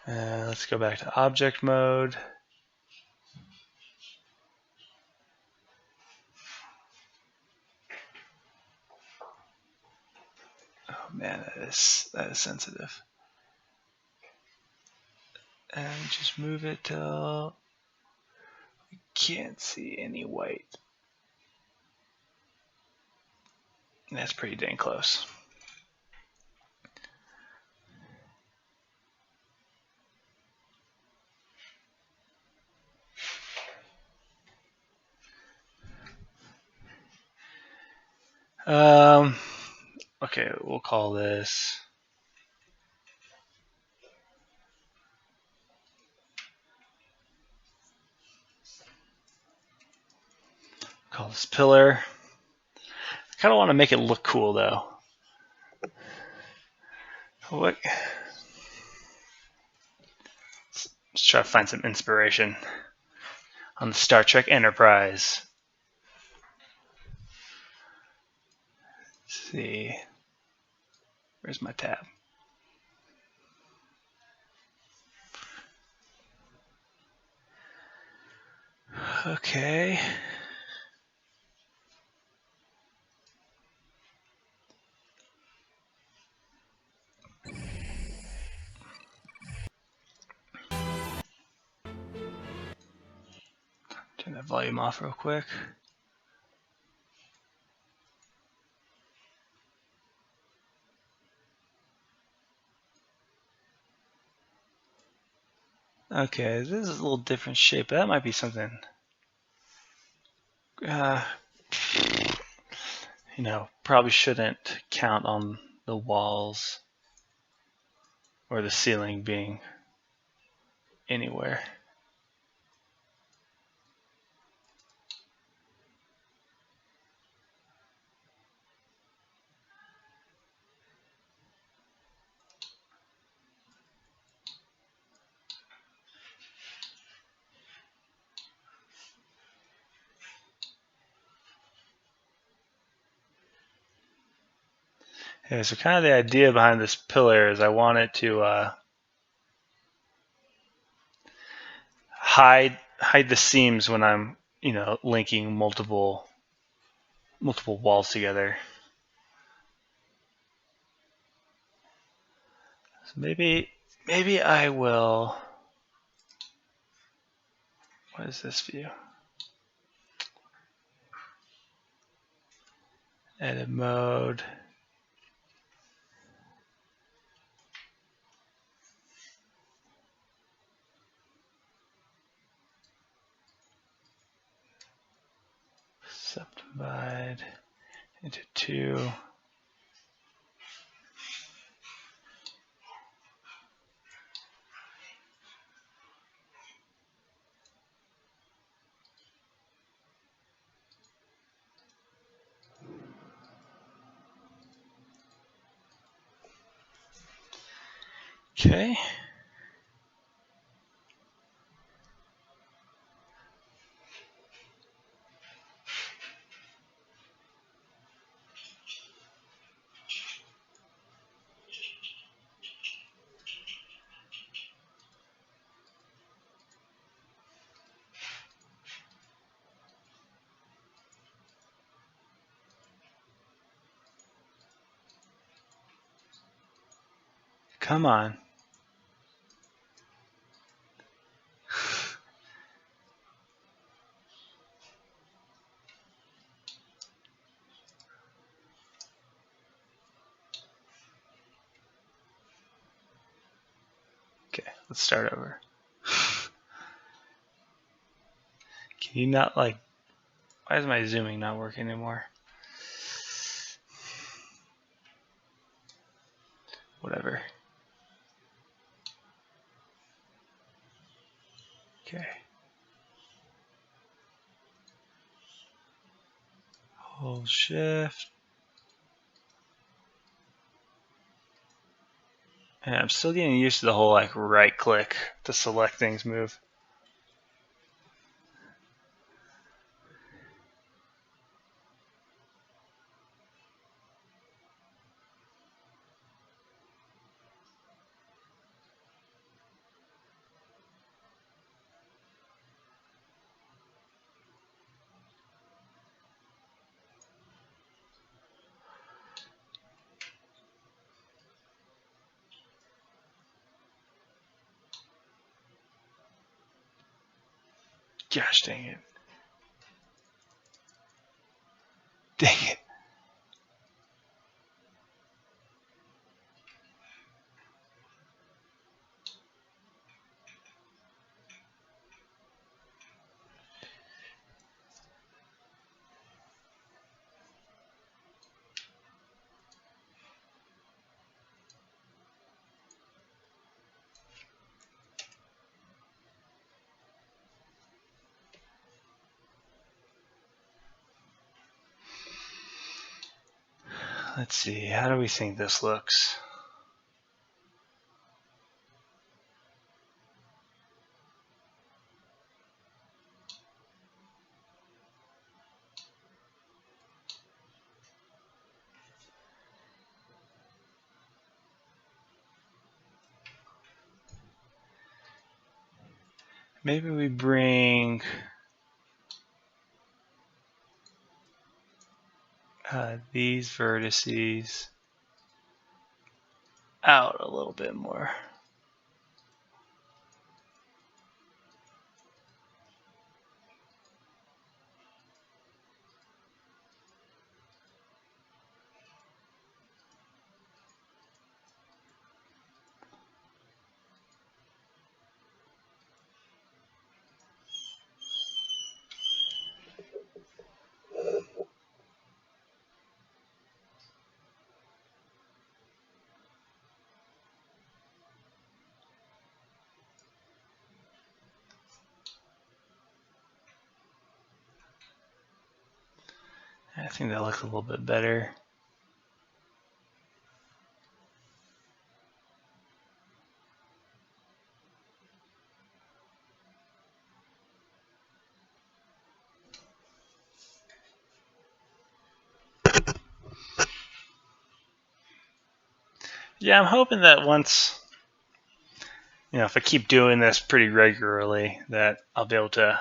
Let's go back to object mode. Oh man, that is sensitive. And just move it till we can't see any white. That's pretty dang close. Okay, we'll call this pillar. I kind of want to make it look cool though. What? Let's try to find some inspiration on the Star Trek Enterprise. Let's see. Where's my tab? Okay. Turn that volume off real quick. Okay, this is a little different shape. That might be something. Probably shouldn't count on the walls or the ceiling being anywhere. Yeah, so kind of the idea behind this pillar is I want it to hide the seams when I'm linking multiple walls together. So maybe I will. What is this view? Edit mode. Subdivide into 2. Okay. Come on. Okay, let's start over. Can you not why is my zooming not working anymore? Whatever. Okay. Hold shift. And I'm still getting used to the whole right click to select things move. Gosh dang it. Dang it. Let's see, how do we think this looks? Maybe we bring these vertices out a little bit more. I think that looks a little bit better. Yeah, I'm hoping that once, if I keep doing this pretty regularly, that I'll be able to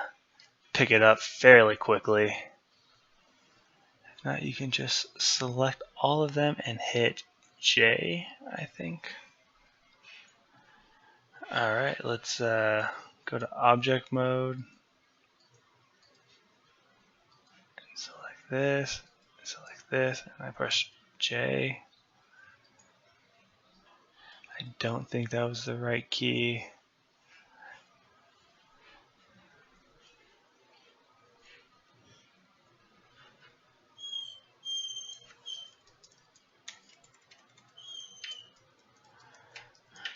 pick it up fairly quickly. If not, you can just select all of them and hit J, I think. All right, let's go to object mode. Select this, and I press J. I don't think that was the right key.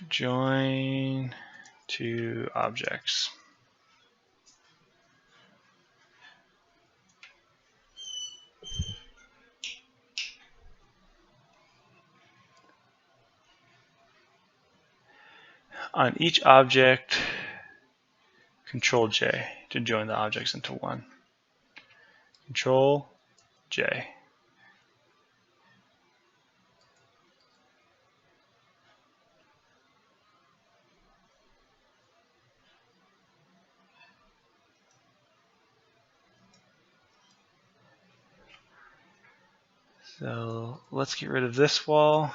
Join two objects. On each object, Control J to join the objects into one. Control J. So let's get rid of this wall,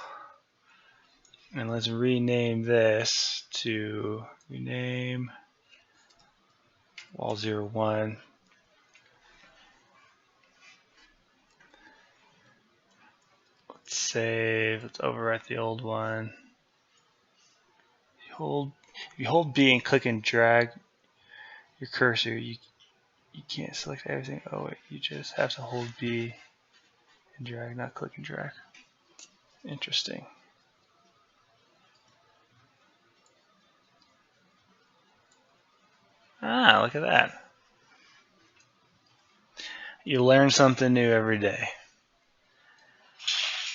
and let's rename this to rename wall 01. Let's save. Let's overwrite the old one. If you hold B and click and drag your cursor, you can't select everything. Oh wait, you just have to hold B and drag, not click and drag. Interesting. Ah, look at that. You learn something new every day.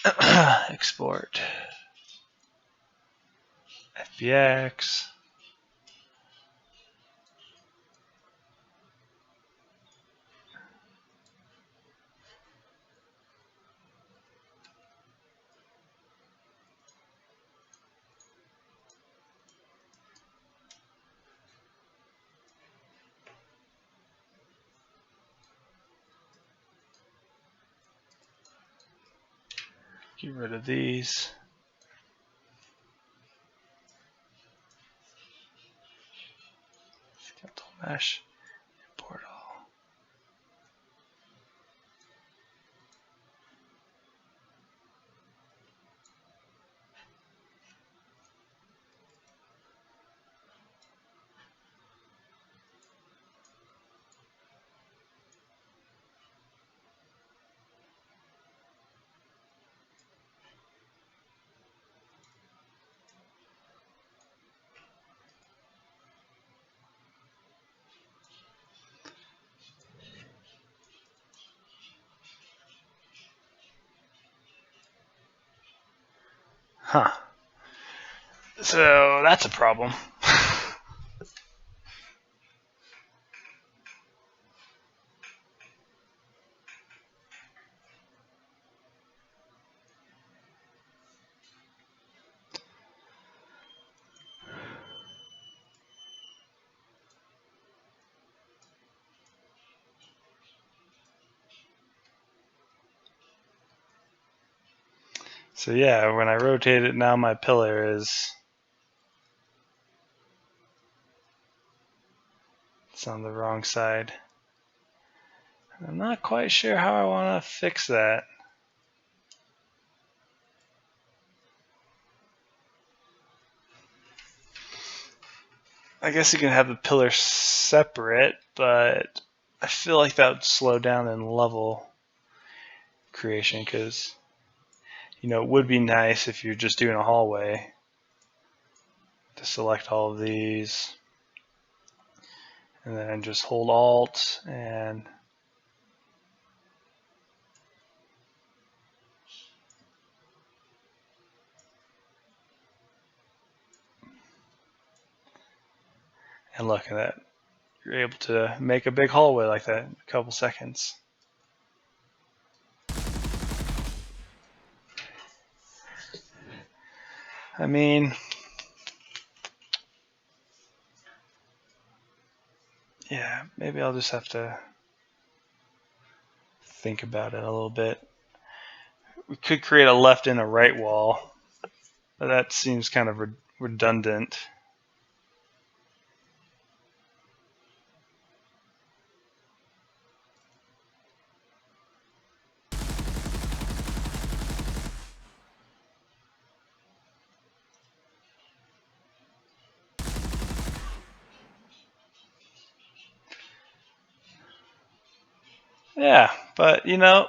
Export. FBX. Get rid of these. Skeletal mesh. Huh. So that's a problem. So yeah, when I rotate it now, my pillar is it's on the wrong side. I'm not quite sure how I want to fix that. I guess you can have the pillar separate, but I feel like that would slow down in level creation because, you know, it would be nice if you're just doing a hallway to select all of these and then just hold Alt and look at that. You're able to make a big hallway like that in a couple seconds. I mean, yeah, maybe I'll just have to think about it a little bit. We could create a left and a right wall, but that seems kind of redundant. Yeah, but you know,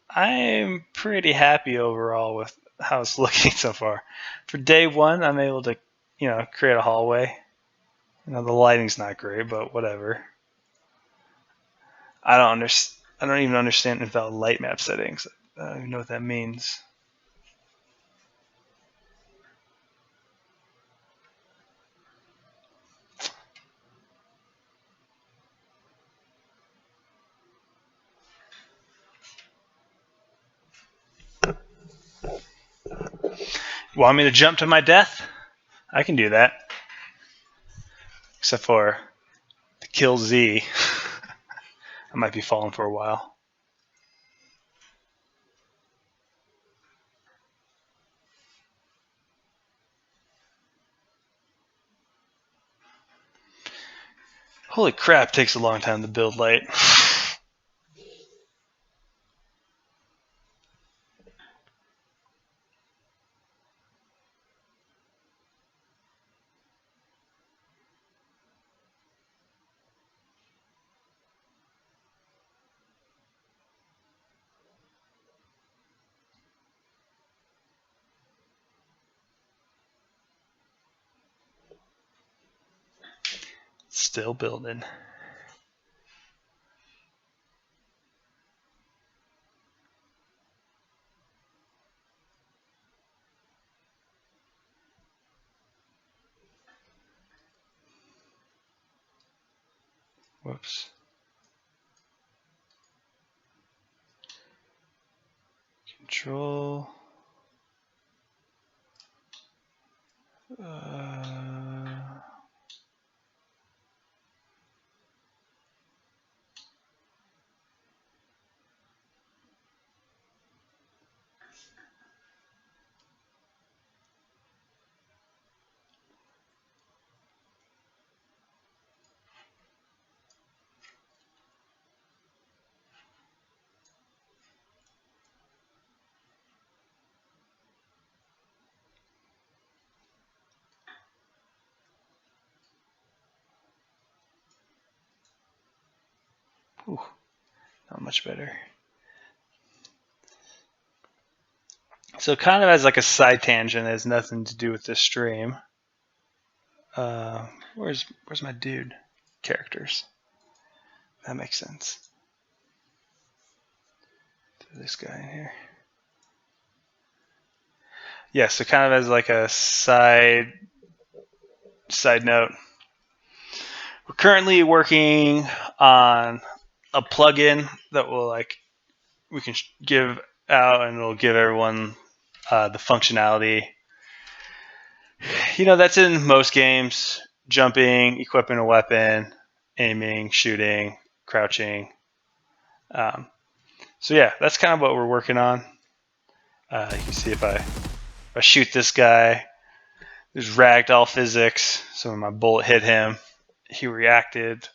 I'm pretty happy overall with how it's looking so far. For day one, I'm able to, you know, create a hallway. You know, the lighting's not great, but whatever. I don't even understand invalid light map settings. I don't even know what that means. Want me to jump to my death? I can do that. Except for to kill Z. I might be falling for a while. Holy crap, takes a long time to build light. Still building. Whoops. Control. Ooh, not much better. So kind of as like a side tangent, it has nothing to do with this stream. Where's my dude? Characters. That makes sense. Throw this guy in here. Yeah, so kind of as like a side note, we're currently working on a plugin that will we can give out and it'll give everyone the functionality. That's in most games: jumping, equipping a weapon, aiming, shooting, crouching. So yeah, that's kind of what we're working on. You can see if I shoot this guy, there's ragdoll physics. So when my bullet hit him, he reacted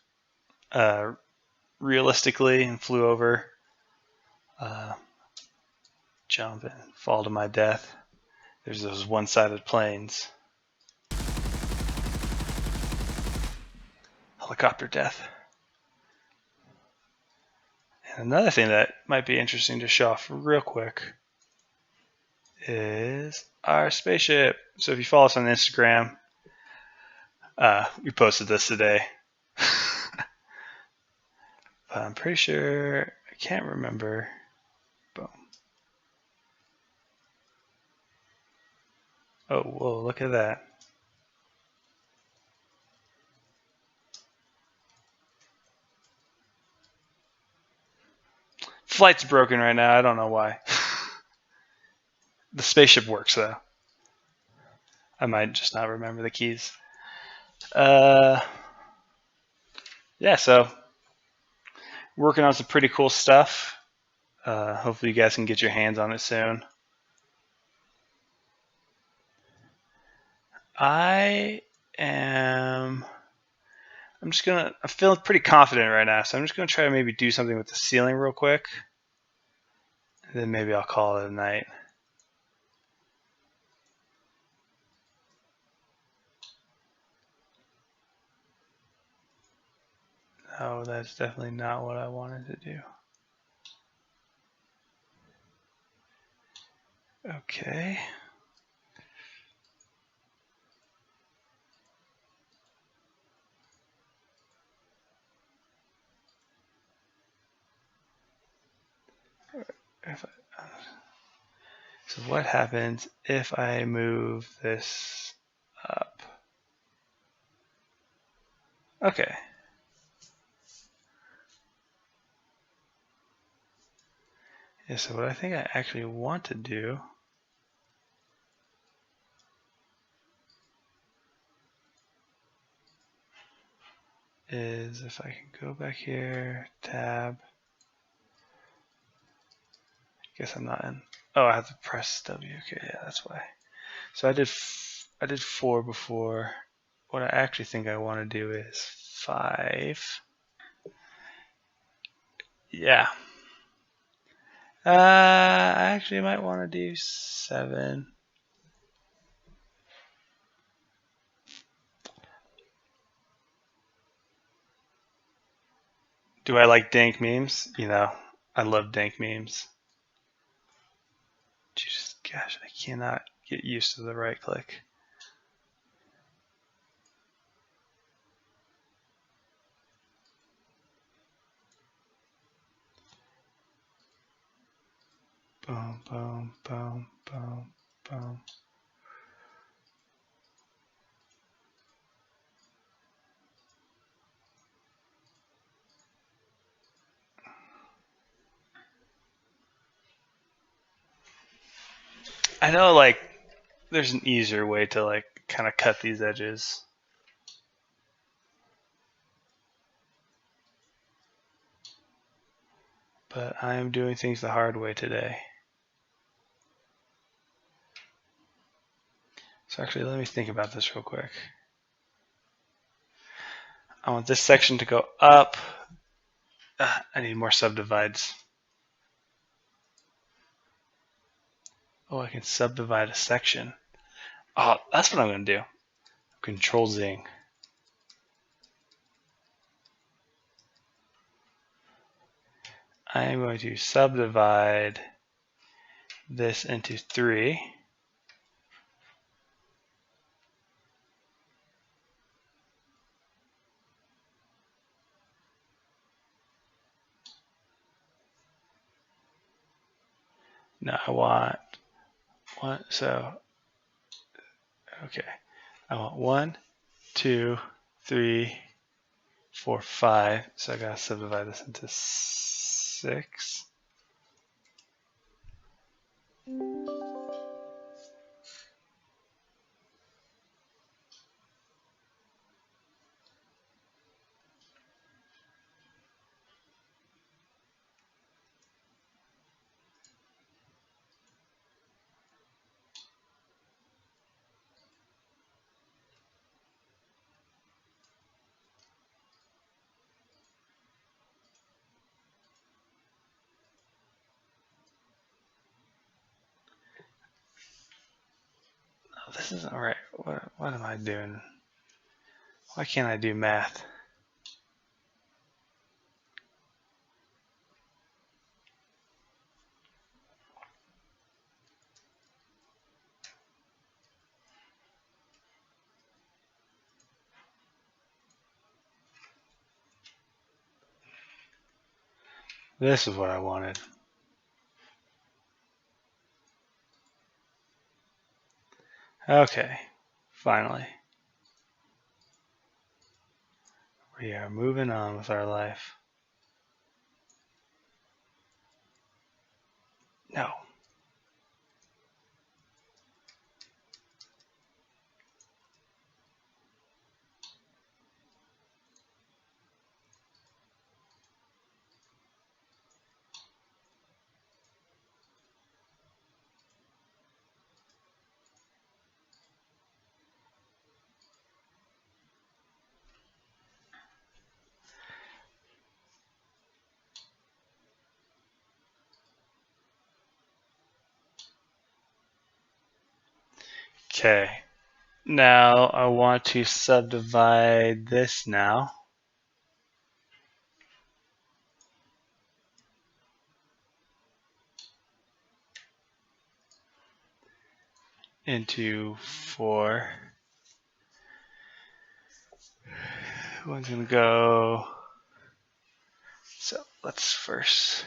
realistically and flew over. Jump and fall to my death. There's those one-sided planes. Helicopter death. And another thing that might be interesting to show off real quick is our spaceship. So if you follow us on Instagram, we posted this today. But I'm pretty sure, I can't remember. Boom. Oh, whoa, look at that. Flight's broken right now. I don't know why. The spaceship works though. I might just not remember the keys. Yeah, so working on some pretty cool stuff. Hopefully you guys can get your hands on it soon. I'm feeling pretty confident right now, so I'm just gonna try to maybe do something with the ceiling real quick. And then maybe I'll call it a night. No, that's definitely not what I wanted to do. Okay. So what happens if I move this up? Okay. Yeah, so what I think I actually want to do is if I can go back here, tab. I guess I'm not in. Oh, I have to press W. Okay, yeah, that's why. So I did 4 before. What I actually think I want to do is 5. Yeah. I actually might want to do 7. Do I like dank memes? I love dank memes. Jesus, gosh, I cannot get used to the right click. Boom, boom, boom, boom, boom. I know, there's an easier way to, kind of cut these edges. But I am doing things the hard way today. So actually, let me think about this real quick. I want this section to go up. I need more subdivides. Oh, I can subdivide a section. Oh, that's what I'm going to do. Control Z. I am going to subdivide this into 3. Now I want so Okay. I want 1, 2, 3, 4, 5. So I gotta subdivide this into 6. Oh, this isn't right. What am I doing? Why can't I do math? This is what I wanted. Okay, finally. We are moving on with our life. No. Okay. Now I want to subdivide this now into 4. One's gonna go. So let's first.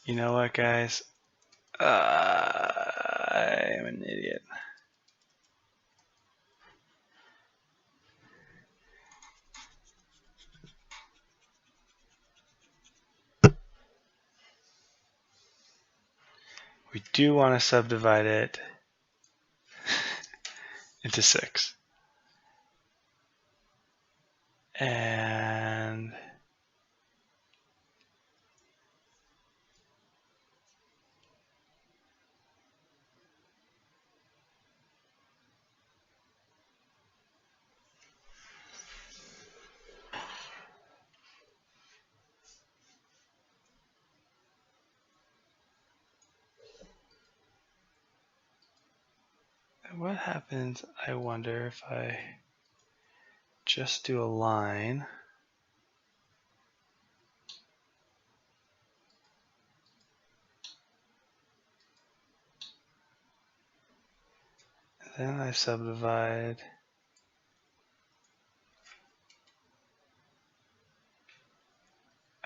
You know what, guys? I am an idiot. We do want to subdivide it into 6. And what happens, I wonder, if I just do a line? Then I subdivide.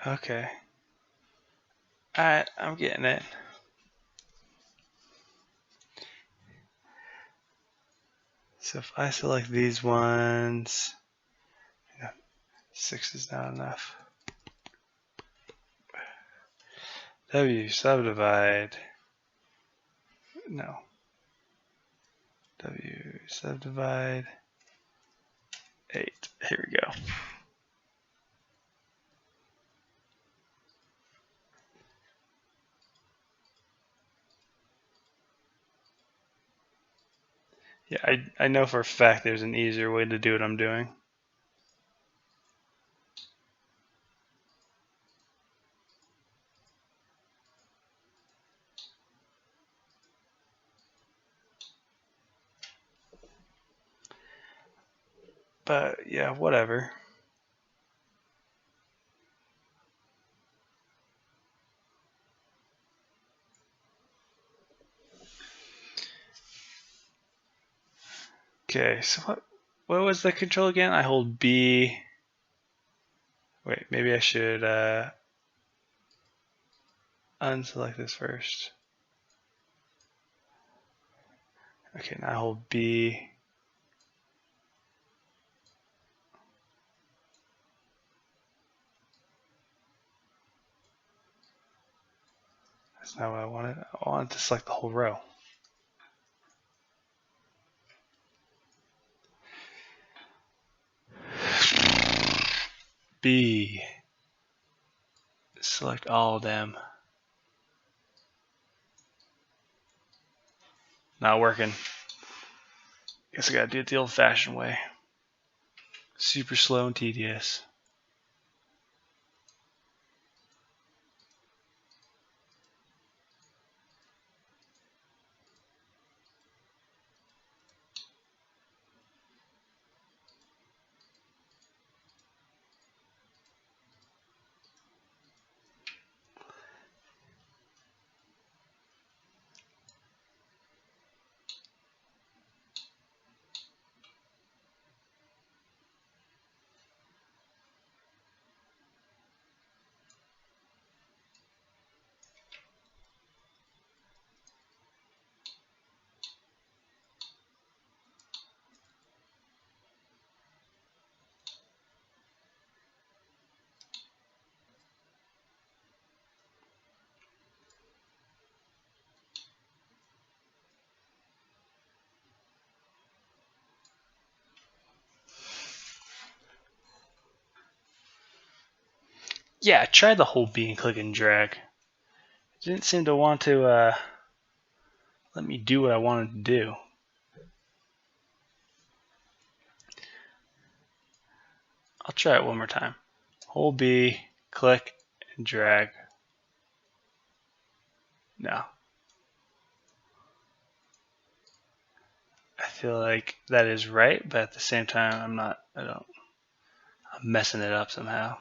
Okay. Alright, I'm getting it. So if I select these ones, 6 is not enough. W subdivide. No. W subdivide 8. Here we go. Yeah, I know for a fact there's an easier way to do what I'm doing. But yeah, whatever. Okay, so what was the control again? I hold B. Wait, maybe I should unselect this first. Okay, now I hold B. That's not what I wanted. I wanted to select the whole row. B. Select all of them. Not working. Guess I gotta do it the old-fashioned way. Super slow and tedious. Yeah, try the whole B and click and drag. It didn't seem to want to let me do what I wanted to do. I'll try it one more time. Hold B, click, and drag. No. I feel like that is right, but at the same time, I'm messing it up somehow.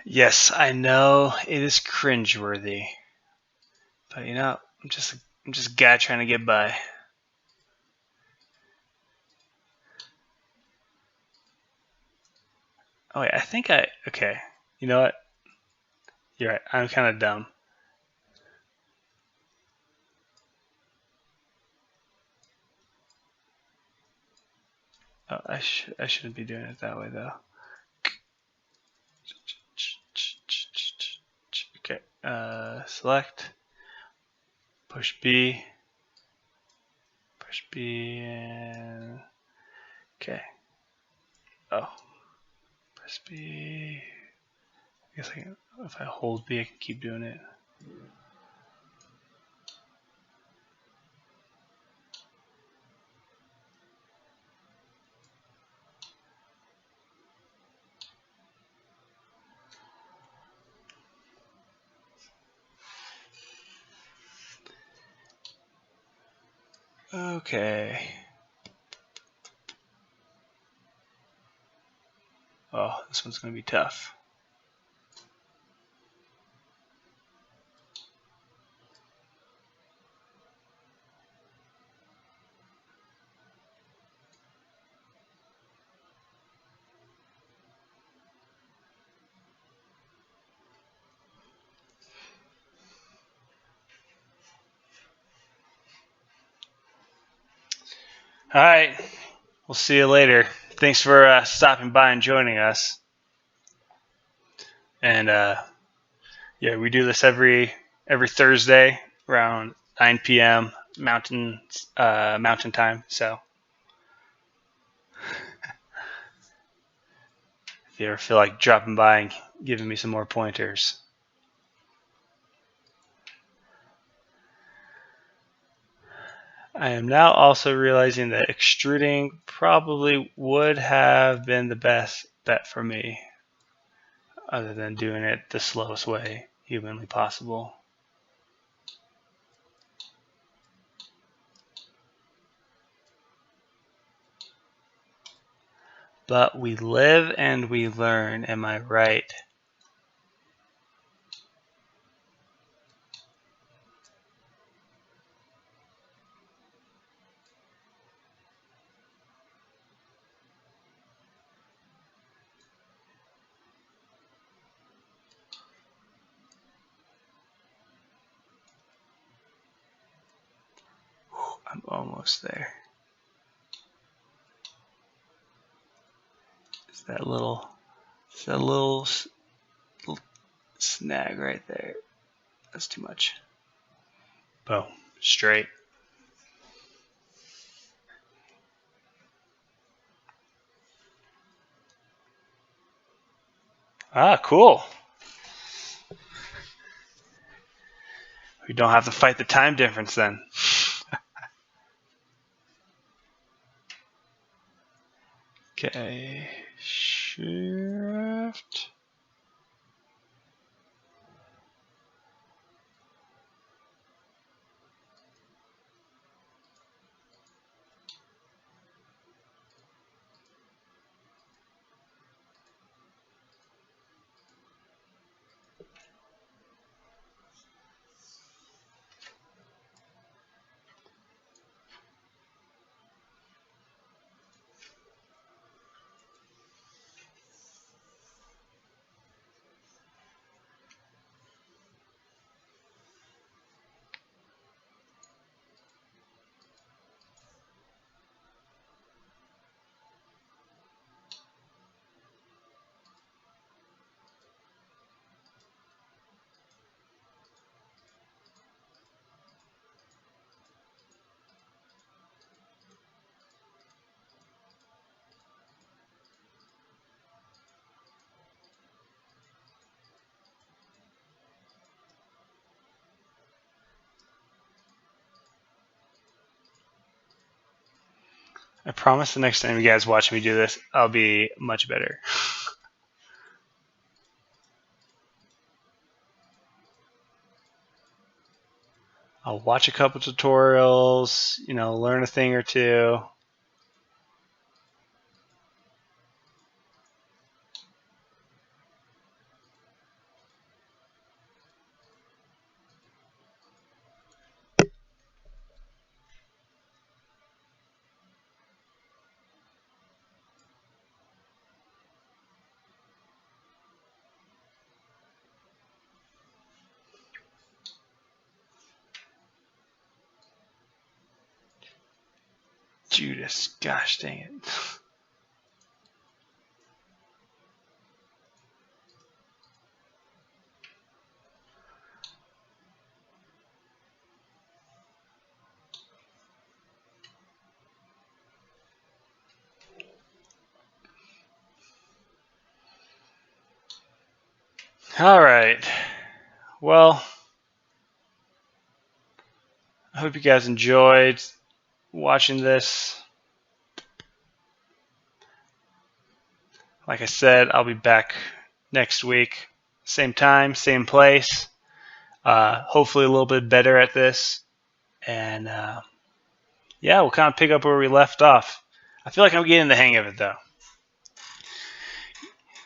Yes, I know it is cringeworthy, but you know, I'm just a guy trying to get by. Oh wait, I think okay. You know what? You're right. I'm kind of dumb. Oh, I shouldn't be doing it that way though. Okay. Select. Push B. Push B and okay. Oh. Press B. I guess if I hold B, I can keep doing it. Okay. Oh, this one's going to be tough. All right. We'll see you later. Thanks for stopping by and joining us. And yeah, we do this every Thursday around 9 p.m. Mountain time. So if you ever feel like dropping by and giving me some more pointers. I am now also realizing that extruding probably would have been the best bet for me, other than doing it the slowest way humanly possible. But we live and we learn, am I right? I'm almost there. It's that little snag right there. That's too much. Boom. Straight. Ah, cool. We don't have to fight the time difference then. Okay. Shift. I promise the next time you guys watch me do this, I'll be much better. I'll watch a couple tutorials, learn a thing or two. Judas, gosh dang it. All right. Well, I hope you guys enjoyed watching this. Like I said, I'll be back next week. Same time, same place. Hopefully a little bit better at this. And yeah, we'll kind of pick up where we left off. I feel like I'm getting the hang of it, though.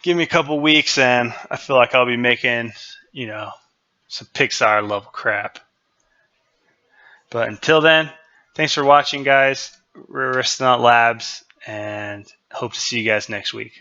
Give me a couple weeks, and I feel like I'll be making, some Pixar level crap. But until then, thanks for watching, guys. We're Aristonaut Labs, and hope to see you guys next week.